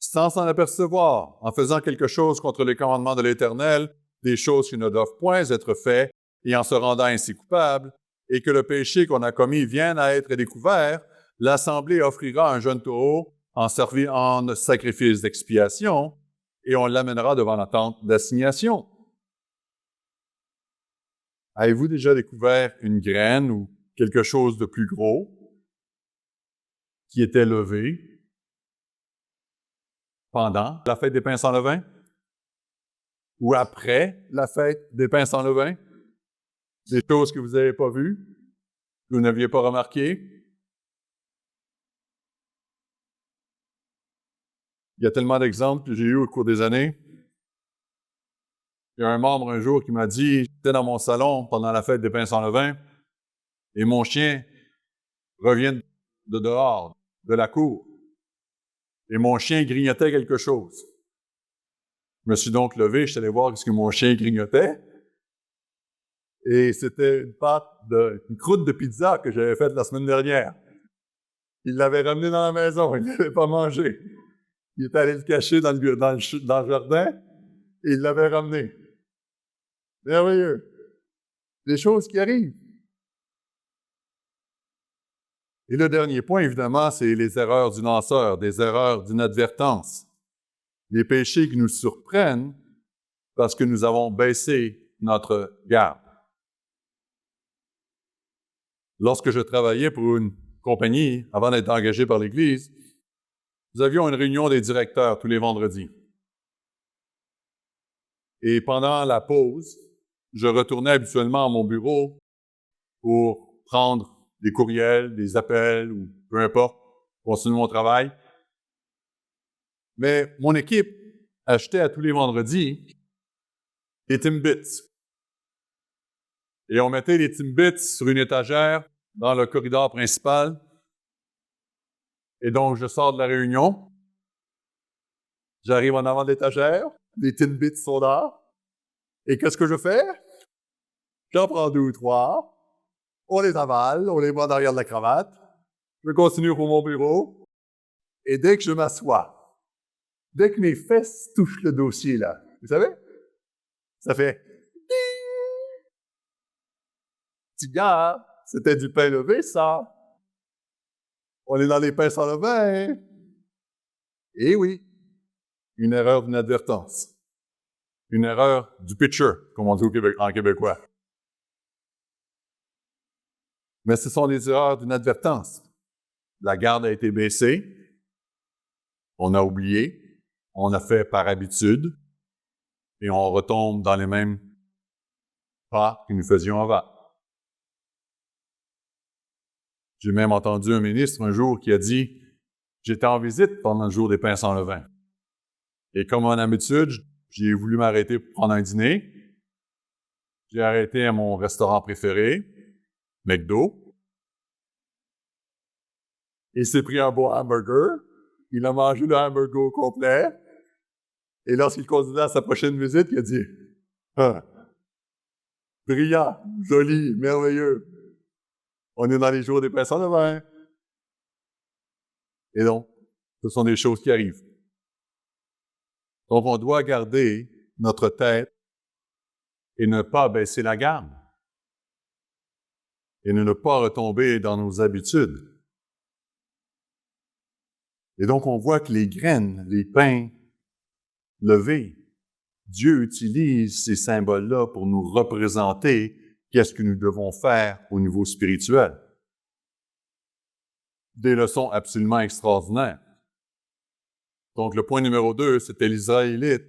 Sans s'en apercevoir, en faisant quelque chose contre les commandements de l'Éternel, des choses qui ne doivent point être faites, et en se rendant ainsi coupable, et que le péché qu'on a commis vienne à être découvert, l'Assemblée offrira un jeune taureau en sacrifice d'expiation, et on l'amènera devant la tente d'assignation. Avez-vous déjà découvert une graine ou quelque chose de plus gros qui était levé pendant la fête des pains sans levain ou après la fête des pains sans levain? Des choses que vous n'avez pas vues, que vous n'aviez pas remarquées. Il y a tellement d'exemples que j'ai eus au cours des années. Il y a un membre un jour qui m'a dit, j'étais dans mon salon pendant la fête des pains sans levain, et mon chien revient de dehors, de la cour, et mon chien grignotait quelque chose. Je me suis donc levé, je suis allé voir ce que mon chien grignotait, et c'était une croûte de pizza que j'avais faite la semaine dernière. Il l'avait ramenée dans la maison, il ne l'avait pas mangé. Il était allé le cacher dans le jardin, et il l'avait ramené. Merveilleux. Des choses qui arrivent. Et le dernier point, évidemment, c'est les erreurs du lanceur, des erreurs d'inadvertance. Les péchés qui nous surprennent parce que nous avons baissé notre garde. Lorsque je travaillais pour une compagnie, avant d'être engagé par l'Église, nous avions une réunion des directeurs tous les vendredis. Et pendant la pause, je retournais habituellement à mon bureau pour prendre des courriels, des appels ou peu importe, continuer mon travail. Mais mon équipe achetait à tous les vendredis des Timbits. Et on mettait les Timbits sur une étagère dans le corridor principal. Et donc, je sors de la réunion. J'arrive en avant de l'étagère. Les Timbits sont là. Et qu'est-ce que je fais? J'en prends 2 ou 3. On les avale. On les met derrière de la cravate. Je continue pour mon bureau. Et dès que je m'assois, dès que mes fesses touchent le dossier, là, vous savez, ça fait ding! Petit gars, c'était du pain levé, ça. On est dans les pains sans levain. Eh oui, une erreur d'inadvertance. Une erreur du pitcher, comme on dit en québécois. Mais ce sont des erreurs d'inadvertance. La garde a été baissée. On a oublié. On a fait par habitude. Et on retombe dans les mêmes pas que nous faisions avant. J'ai même entendu un ministre un jour qui a dit « J'étais en visite pendant le jour des pains sans levain. Et comme en habitude, j'ai voulu m'arrêter pour prendre un dîner. J'ai arrêté à mon restaurant préféré, McDo. Il s'est pris un beau hamburger. Il a mangé le hamburger au complet. Et lorsqu'il considère à sa prochaine visite, il a dit « Ah, brillant, joli, merveilleux. On est dans les jours des pains sans levain. » Et donc, ce sont des choses qui arrivent. Donc, on doit garder notre tête et ne pas baisser la garde. Et ne pas retomber dans nos habitudes. Et donc, on voit que les graines, les pains levés, Dieu utilise ces symboles-là pour nous représenter qu'est-ce que nous devons faire au niveau spirituel. Des leçons absolument extraordinaires. Donc, le point numéro 2, c'était les Israélites.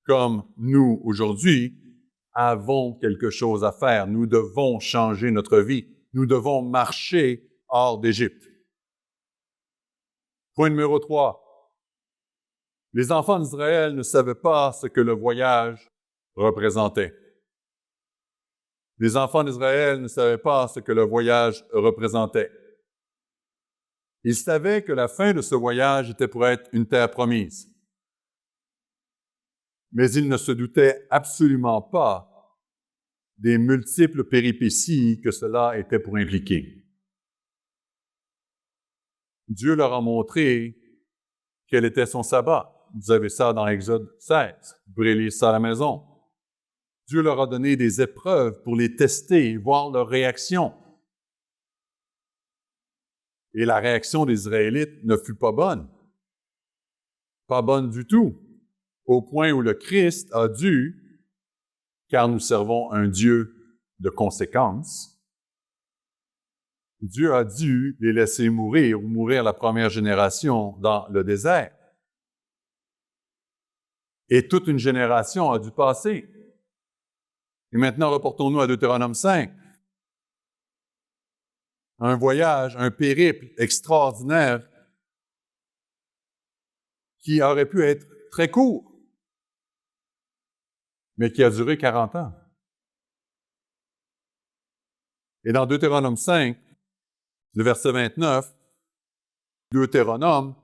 Comme nous, aujourd'hui, avons quelque chose à faire. Nous devons changer notre vie. Nous devons marcher hors d'Égypte. Point numéro 3. Les enfants d'Israël ne savaient pas ce que le voyage représentait. Les enfants d'Israël ne savaient pas ce que le voyage représentait. Ils savaient que la fin de ce voyage était pour être une terre promise. Mais ils ne se doutaient absolument pas des multiples péripéties que cela était pour impliquer. Dieu leur a montré quel était son sabbat. Vous avez ça dans Exode 16. Vous pourrez lire ça à la maison. Dieu leur a donné des épreuves pour les tester, voir leur réaction. Et la réaction des Israélites ne fut pas bonne. Pas bonne du tout. Au point où le Christ a dû, car nous servons un Dieu de conséquence, Dieu a dû les laisser mourir ou mourir la première génération dans le désert. Et toute une génération a dû passer. Et maintenant, reportons-nous à Deutéronome 5. Un voyage, un périple extraordinaire qui aurait pu être très court, mais qui a duré 40 ans. Et dans Deutéronome 5, le verset 29, Deutéronome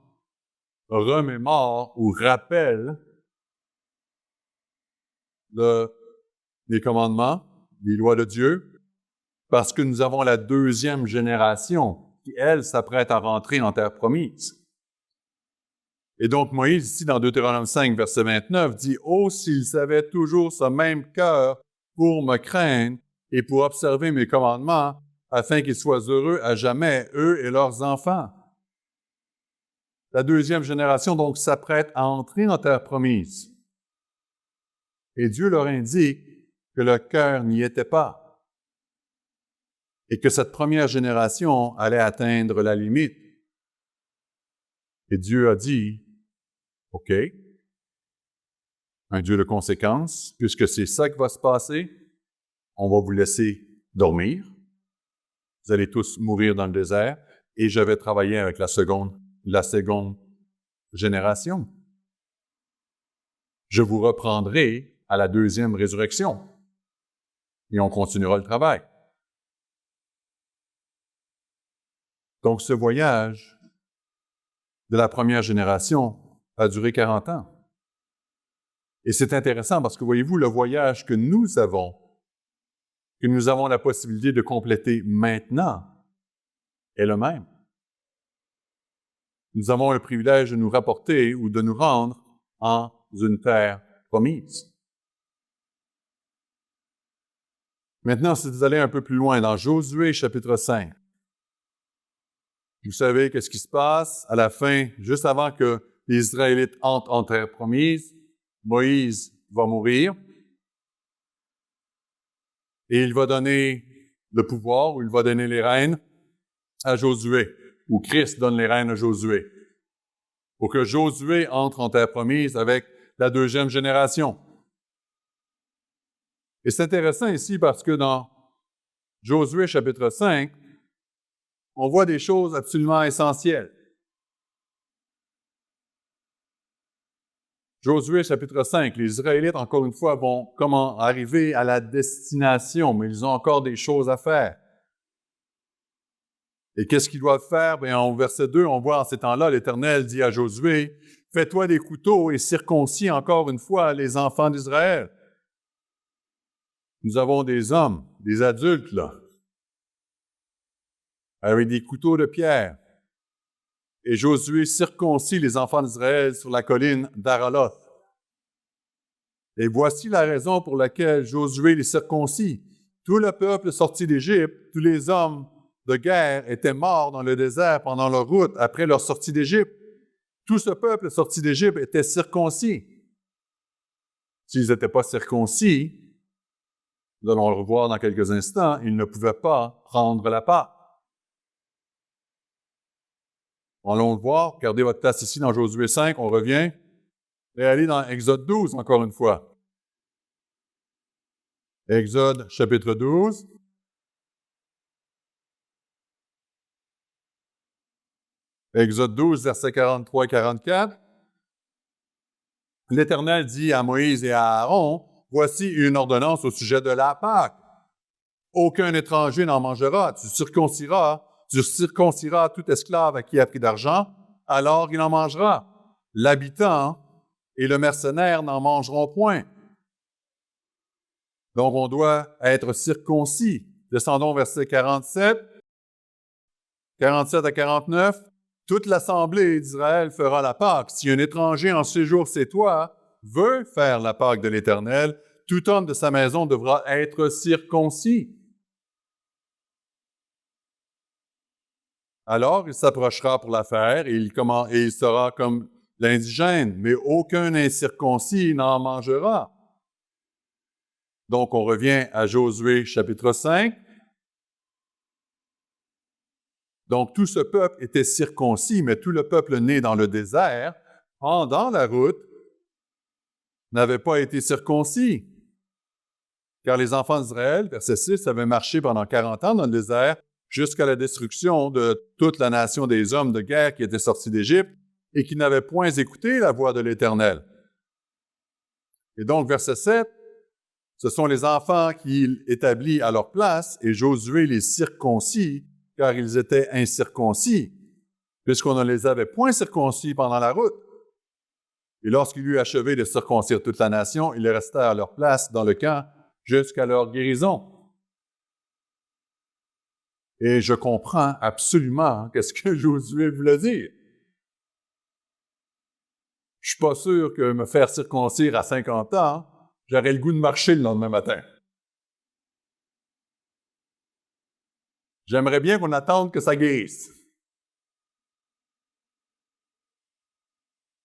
remémore ou rappelle les commandements, les lois de Dieu, parce que nous avons la deuxième génération qui, elle, s'apprête à rentrer en terre promise. Et donc, Moïse, ici, dans Deutéronome 5, verset 29, dit « Oh, s'ils avaient toujours ce même cœur pour me craindre et pour observer mes commandements, afin qu'ils soient heureux à jamais, eux et leurs enfants. » La deuxième génération, donc, s'apprête à entrer en terre promise. Et Dieu leur indique que leur cœur n'y était pas. et que cette première génération allait atteindre la limite. Et Dieu a dit, OK, un Dieu de conséquences, puisque c'est ça qui va se passer, on va vous laisser dormir. Vous allez tous mourir dans le désert et je vais travailler avec la seconde génération. Je vous reprendrai à la deuxième résurrection et on continuera le travail. Donc, ce voyage de la première génération a duré 40 ans. Et c'est intéressant parce que, voyez-vous, le voyage que nous avons la possibilité de compléter maintenant, est le même. Nous avons le privilège de nous rapporter ou de nous rendre en une terre promise. Maintenant, si vous allez un peu plus loin, dans Josué chapitre 5, vous savez qu'est-ce qui se passe à la fin, juste avant que les Israélites entrent en terre promise, Moïse va mourir et il va donner le pouvoir ou il va donner les rênes à Josué, ou Christ donne les rênes à Josué, pour que Josué entre en terre promise avec la deuxième génération. Et c'est intéressant ici parce que dans Josué chapitre 5, on voit des choses absolument essentielles. Josué chapitre 5, les Israélites, encore une fois, vont comment arriver à la destination, mais ils ont encore des choses à faire. Et qu'est-ce qu'ils doivent faire? Bien, au verset 2, on voit en ces temps-là, l'Éternel dit à Josué, « Fais-toi des couteaux et circoncis encore une fois les enfants d'Israël. » Nous avons des hommes, des adultes, là, avec des couteaux de pierre. Et Josué circoncit les enfants d'Israël sur la colline d'Araloth. Et voici la raison pour laquelle Josué les circoncit. Tout le peuple sorti d'Égypte, tous les hommes de guerre étaient morts dans le désert pendant leur route après leur sortie d'Égypte. Tout ce peuple sorti d'Égypte était circoncis. S'ils n'étaient pas circoncis, nous allons le revoir dans quelques instants, ils ne pouvaient pas prendre la Pâque. Allons le voir, regardez votre place ici dans Josué 5, on revient. Et allez dans Exode 12 encore une fois. Exode chapitre 12. Exode 12, versets 43 et 44. L'Éternel dit à Moïse et à Aaron, « Voici une ordonnance au sujet de la Pâque. Aucun étranger n'en mangera. Tu circonciras tout esclave à qui a pris d'argent, alors il en mangera. L'habitant et le mercenaire n'en mangeront point. » Donc, on doit être circoncis. Descendons au verset 47 à 49. Toute l'assemblée d'Israël fera la Pâque. Si un étranger en séjour chez toi veut faire la Pâque de l'Éternel, tout homme de sa maison devra être circoncis. Alors, il s'approchera pour la faire et il sera comme l'indigène, mais aucun incirconcis n'en mangera. Donc, on revient à Josué chapitre 5. Donc, tout ce peuple était circoncis, mais tout le peuple né dans le désert, pendant la route, n'avait pas été circoncis. Car les enfants d'Israël, verset 6, avaient marché pendant 40 ans dans le désert jusqu'à la destruction de toute la nation des hommes de guerre qui étaient sortis d'Égypte et qui n'avaient point écouté la voix de l'Éternel. Et donc, verset 7, ce sont les enfants qu'il établit à leur place et Josué les circoncis car ils étaient incirconcis, puisqu'on ne les avait point circoncis pendant la route. Et lorsqu'il eut achevé de circoncire toute la nation, ils restaient à leur place dans le camp jusqu'à leur guérison. Et je comprends absolument qu'est-ce que Josué voulait dire. Je suis pas sûr que me faire circoncire à 50 ans, j'aurais le goût de marcher le lendemain matin. J'aimerais bien qu'on attende que ça guérisse.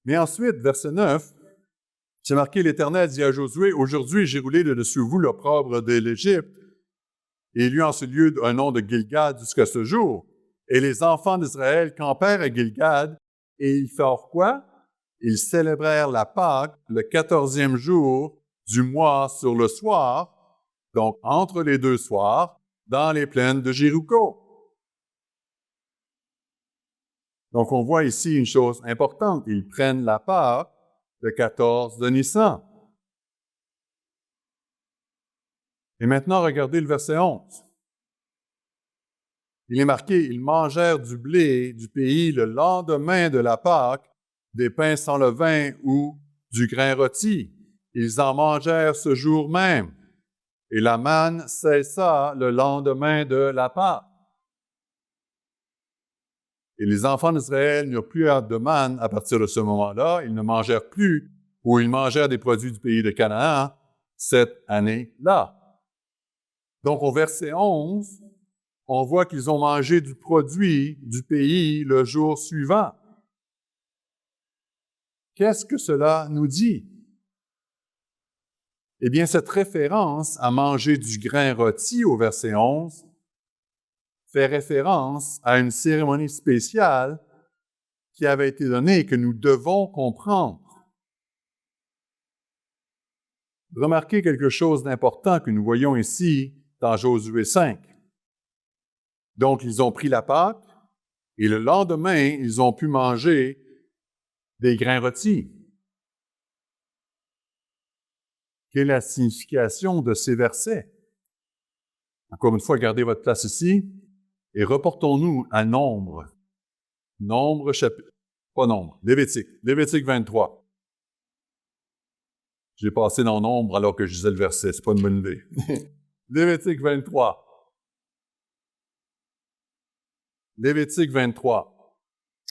Mais ensuite, verset 9, c'est marqué, l'Éternel dit à Josué, « Aujourd'hui, j'ai roulé de dessus vous l'opprobre de l'Égypte, et il y eut en ce lieu un nom de Gilgad jusqu'à ce jour. Et les enfants d'Israël campèrent à Gilgad, et ils firent quoi? Ils célébrèrent la Pâque le 14e jour du mois sur le soir, donc entre les deux soirs, dans les plaines de Jéricho. Donc on voit ici une chose importante. Ils prennent la Pâque le 14 de Nissan. Et maintenant, regardez le verset 11. Il est marqué, ils mangèrent du blé du pays le lendemain de la Pâque, des pains sans levain ou du grain rôti. Ils en mangèrent ce jour même. Et la manne cessa le lendemain de la Pâque. Et les enfants d'Israël n'eurent plus hâte de manne à partir de ce moment-là. Ils ne mangèrent plus, ou ils mangèrent des produits du pays de Canaan cette année-là. Donc au verset 11, on voit qu'ils ont mangé du produit du pays le jour suivant. Qu'est-ce que cela nous dit? Eh bien, cette référence à manger du grain rôti au verset 11 fait référence à une cérémonie spéciale qui avait été donnée et que nous devons comprendre. Remarquez quelque chose d'important que nous voyons ici dans Josué 5. Donc, ils ont pris la Pâque et le lendemain, ils ont pu manger des grains rôtis. Quelle est la signification de ces versets? Encore une fois, gardez votre place ici et reportons-nous à Nombre. Nombre, Lévitique. Lévitique 23. J'ai passé dans Nombre alors que je disais le verset, c'est pas une bonne idée. Lévitique 23. Lévitique 23.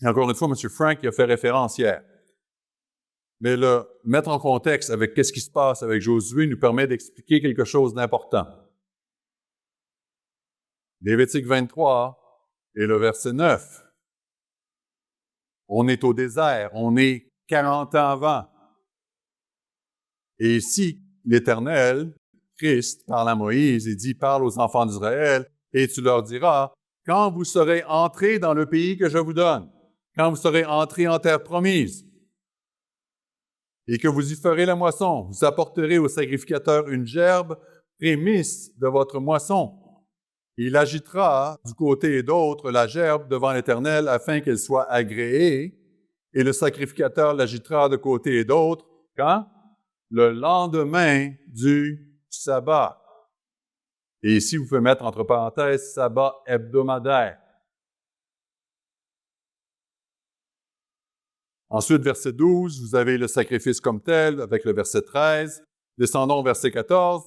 Et encore une fois, M. Frank y a fait référence hier. Mais le mettre en contexte avec qu'est-ce qui se passe avec Josué nous permet d'expliquer quelque chose d'important. Lévitique 23 et le verset 9. On est au désert, on est 40 ans avant. Et ici, l'Éternel, Christ, parle à Moïse et dit, parle aux enfants d'Israël, et tu leur diras, quand vous serez entrés dans le pays que je vous donne, quand vous serez entrés en terre promise, et que vous y ferez la moisson, vous apporterez au sacrificateur une gerbe prémisse de votre moisson. Il agitera du côté et d'autre la gerbe devant l'Éternel afin qu'elle soit agréée, et le sacrificateur l'agitera de côté et d'autre, quand? Le lendemain du sabbat. Et ici, vous pouvez mettre entre parenthèses sabbat hebdomadaire. Ensuite, verset 12, vous avez le sacrifice comme tel avec le verset 13. Descendons au verset 14.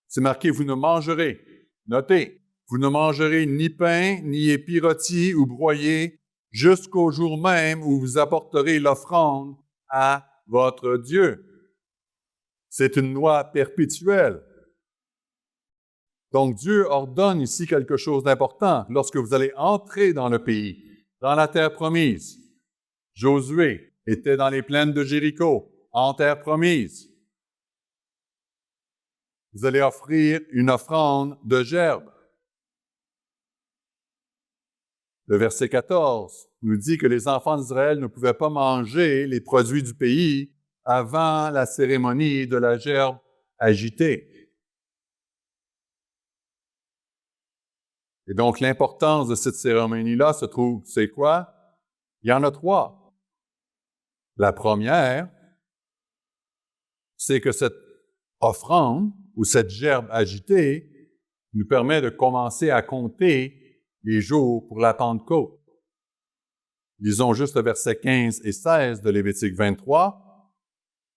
C'est marqué, vous ne mangerez. Notez, vous ne mangerez ni pain, ni épis rôtis ou broyés jusqu'au jour même où vous apporterez l'offrande à votre Dieu. C'est une loi perpétuelle. Donc, Dieu ordonne ici quelque chose d'important. Lorsque vous allez entrer dans le pays, dans la terre promise, Josué était dans les plaines de Jéricho, en terre promise. Vous allez offrir une offrande de gerbe. Le verset 14 nous dit que les enfants d'Israël ne pouvaient pas manger les produits du pays avant la cérémonie de la gerbe agitée. Et donc, l'importance de cette cérémonie-là se trouve, c'est quoi? Il y en a 3. La première, c'est que cette offrande ou cette gerbe agitée nous permet de commencer à compter les jours pour la Pentecôte. Lisons juste le verset 15 et 16 de Lévitique 23,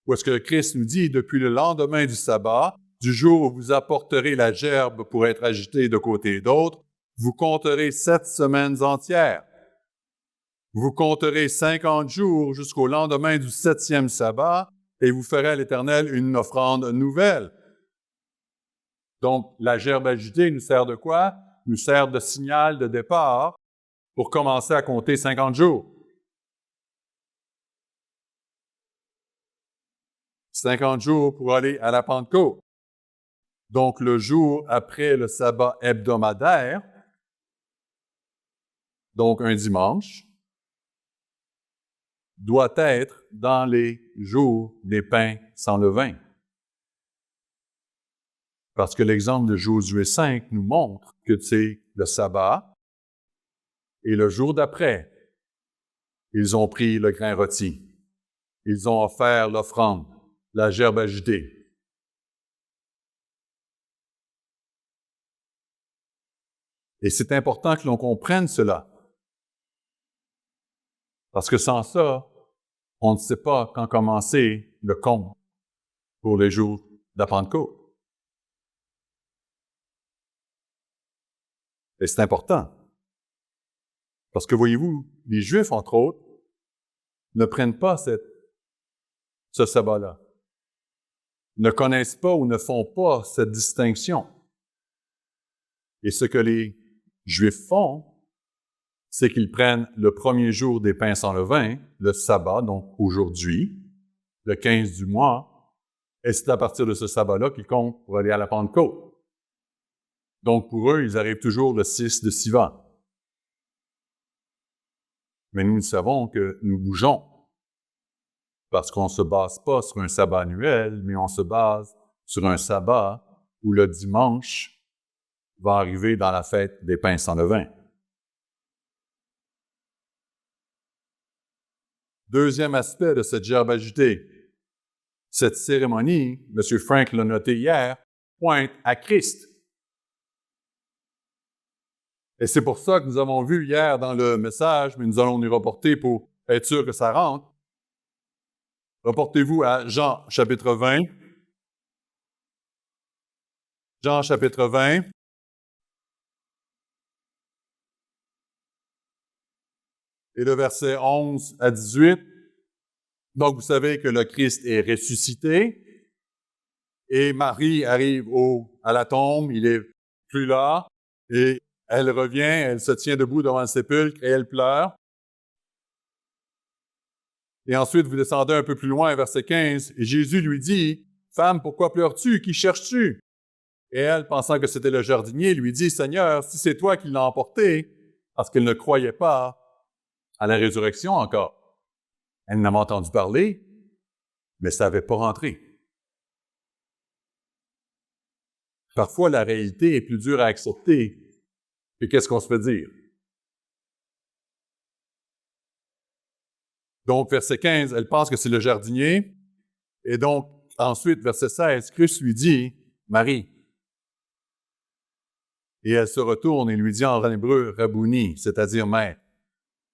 où est-ce que Christ nous dit, depuis le lendemain du sabbat, du jour où vous apporterez la gerbe pour être agitée de côté et d'autre, vous compterez 7 semaines entières. Vous compterez 50 jours jusqu'au lendemain du 7e sabbat et vous ferez à l'Éternel une offrande nouvelle. Donc, la gerbe agitée nous sert de quoi? Nous sert de signal de départ pour commencer à compter 50 jours. 50 jours pour aller à la Pentecôte. Donc, le jour après le sabbat hebdomadaire, donc un dimanche, doit être dans les jours des pains sans levain. Parce que l'exemple de Josué 5 nous montre que c'est le sabbat et le jour d'après, ils ont pris le grain rôti. Ils ont offert l'offrande, la gerbe agitée. Et c'est important que l'on comprenne cela. Parce que sans ça, on ne sait pas quand commencer le compte pour les jours de la Pentecôte. Et c'est important. Parce que voyez-vous, les Juifs, entre autres, ne prennent pas ce sabbat-là. Ne connaissent pas ou ne font pas cette distinction. Et ce que les Juifs font, c'est qu'ils prennent le premier jour des pains sans levain, le sabbat, donc aujourd'hui, le 15 du mois, et c'est à partir de ce sabbat-là qu'ils comptent pour aller à la Pentecôte. Donc pour eux, ils arrivent toujours le 6 de Sivan. Mais nous savons que nous bougeons, parce qu'on ne se base pas sur un sabbat annuel, mais on se base sur un sabbat où le dimanche va arriver dans la fête des pains sans levain. Deuxième aspect de cette gerbe agitée. Cette cérémonie, M. Frank l'a noté hier, pointe à Christ. Et c'est pour ça que nous avons vu hier dans le message, mais nous allons nous reporter pour être sûr que ça rentre. Reportez-vous à Jean chapitre 20. Jean chapitre 20. Et le verset 11 à 18. Donc, vous savez que le Christ est ressuscité. Et Marie arrive à la tombe, il est plus là. Et elle revient, elle se tient debout devant le sépulcre et elle pleure. Et ensuite, vous descendez un peu plus loin, verset 15, et Jésus lui dit, « Femme, pourquoi pleures-tu? Qui cherches-tu? » Et elle, pensant que c'était le jardinier, lui dit, « Seigneur, si c'est toi qui l'as emporté, parce qu'elle ne croyait pas à la résurrection encore. » Elle n'avait entendu parler, mais ça n'avait pas rentré. Parfois, la réalité est plus dure à accepter que qu'est-ce qu'on se fait dire. Donc, verset 15, elle pense que c'est le jardinier. Et donc, ensuite, verset 16, Christ lui dit, « Marie. » Et elle se retourne et lui dit en hébreu, « Rabouni », c'est-à-dire « Maître ».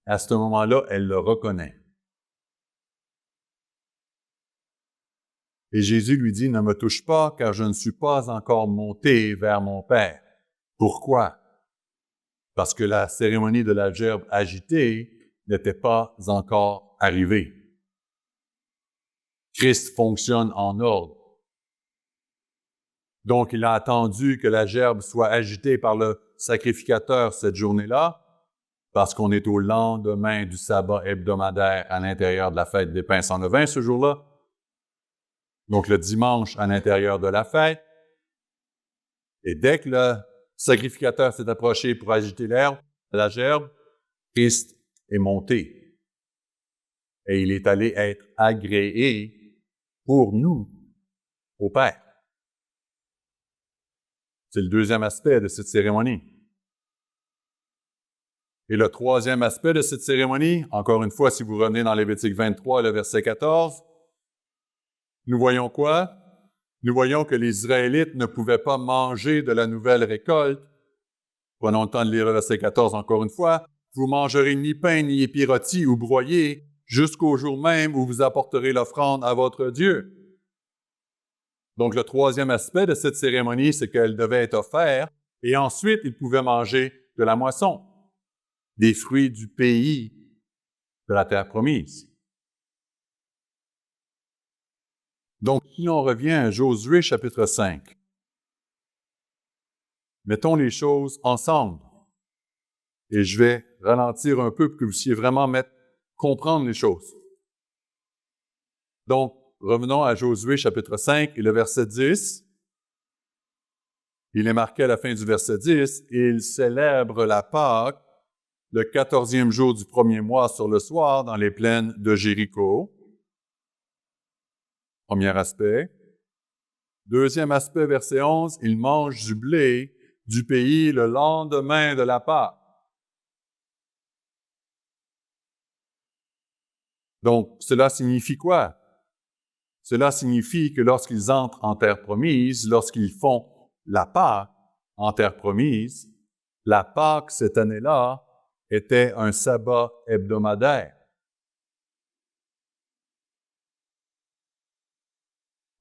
À ce moment-là, elle le reconnaît. Et Jésus lui dit, « Ne me touche pas, car je ne suis pas encore monté vers mon Père. » Pourquoi? Parce que la cérémonie de la gerbe agitée n'était pas encore arrivée. Christ fonctionne en ordre. Donc, il a attendu que la gerbe soit agitée par le sacrificateur cette journée-là, parce qu'on est au lendemain du sabbat hebdomadaire à l'intérieur de la fête des pains sans levain ce jour-là. Donc, le dimanche à l'intérieur de la fête. Et dès que le sacrificateur s'est approché pour agiter la gerbe, Christ est monté. Et il est allé être agréé pour nous au Père. C'est le deuxième aspect de cette cérémonie. Et le troisième aspect de cette cérémonie, encore une fois, si vous revenez dans Lévitique 23, le verset 14, nous voyons quoi? Nous voyons que les Israélites ne pouvaient pas manger de la nouvelle récolte. Prenons le temps de lire le verset 14 encore une fois. Vous mangerez ni pain, ni épis rôtis ou broyés, jusqu'au jour même où vous apporterez l'offrande à votre Dieu. Donc, le troisième aspect de cette cérémonie, c'est qu'elle devait être offerte, et ensuite, ils pouvaient manger de la moisson, des fruits du pays de la terre promise. Donc, si on revient à Josué chapitre 5, mettons les choses ensemble. Et je vais ralentir un peu pour que vous puissiez vraiment comprendre les choses. Donc, revenons à Josué chapitre 5 et le verset 10. Il est marqué à la fin du verset 10, « Ils célèbrent la Pâque le 14e jour du premier mois sur le soir dans les plaines de Jéricho. » Premier aspect. Deuxième aspect, verset 11, « Ils mangent du blé du pays le lendemain de la Pâque. » Donc, cela signifie quoi? Cela signifie que lorsqu'ils entrent en terre promise, lorsqu'ils font la Pâque en terre promise, la Pâque cette année-là était un sabbat hebdomadaire.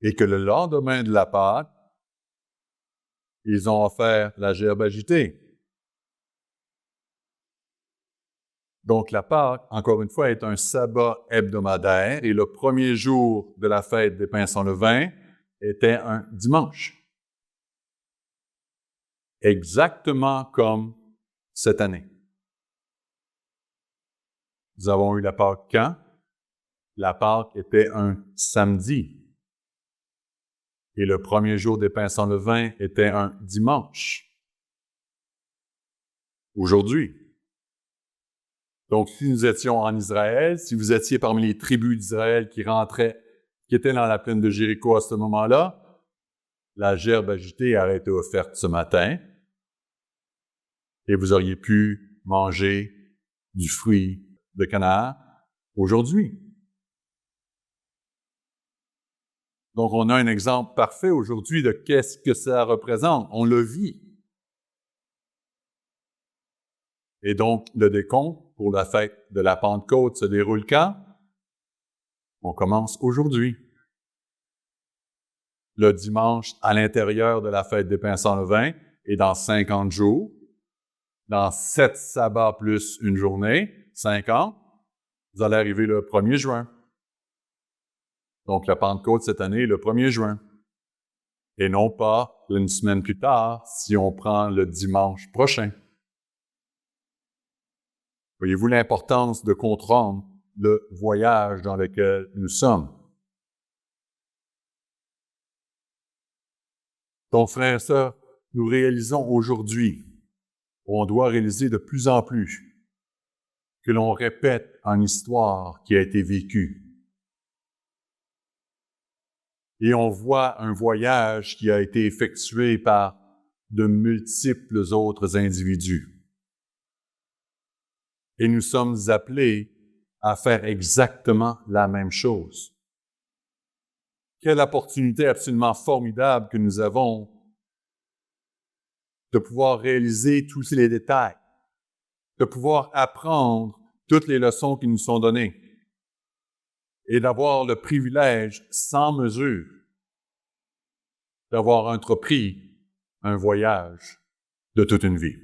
Et que le lendemain de la Pâque, ils ont offert la gerbe agitée. Donc la Pâque, encore une fois, est un sabbat hebdomadaire et le premier jour de la fête des pains sans levain était un dimanche. Exactement comme cette année. Nous avons eu la Pâque quand? La Pâque était un samedi. Et le premier jour des pains sans levain était un dimanche. Aujourd'hui. Donc, si nous étions en Israël, si vous étiez parmi les tribus d'Israël qui étaient dans la plaine de Jéricho à ce moment-là, la gerbe agitée aurait été offerte ce matin et vous auriez pu manger du fruit de Canaan aujourd'hui. Donc, on a un exemple parfait aujourd'hui de qu'est-ce que ça représente. On le vit. Et donc, le décompte pour la fête de la Pentecôte se déroule quand? On commence aujourd'hui. Le dimanche à l'intérieur de la fête des pains sans levain et dans 50 jours, dans 7 sabbats plus une journée, 50, vous allez arriver le 1er juin. Donc, la Pentecôte cette année, le 1er juin. Et non pas une semaine plus tard, si on prend le dimanche prochain. Voyez-vous l'importance de comprendre le voyage dans lequel nous sommes? Donc, frères et sœurs, nous réalisons aujourd'hui, on doit réaliser de plus en plus, que l'on répète une histoire qui a été vécue. Et on voit un voyage qui a été effectué par de multiples autres individus. Et nous sommes appelés à faire exactement la même chose. Quelle opportunité absolument formidable que nous avons de pouvoir réaliser tous les détails, de pouvoir apprendre toutes les leçons qui nous sont données et d'avoir le privilège sans mesure d'avoir entrepris un voyage de toute une vie.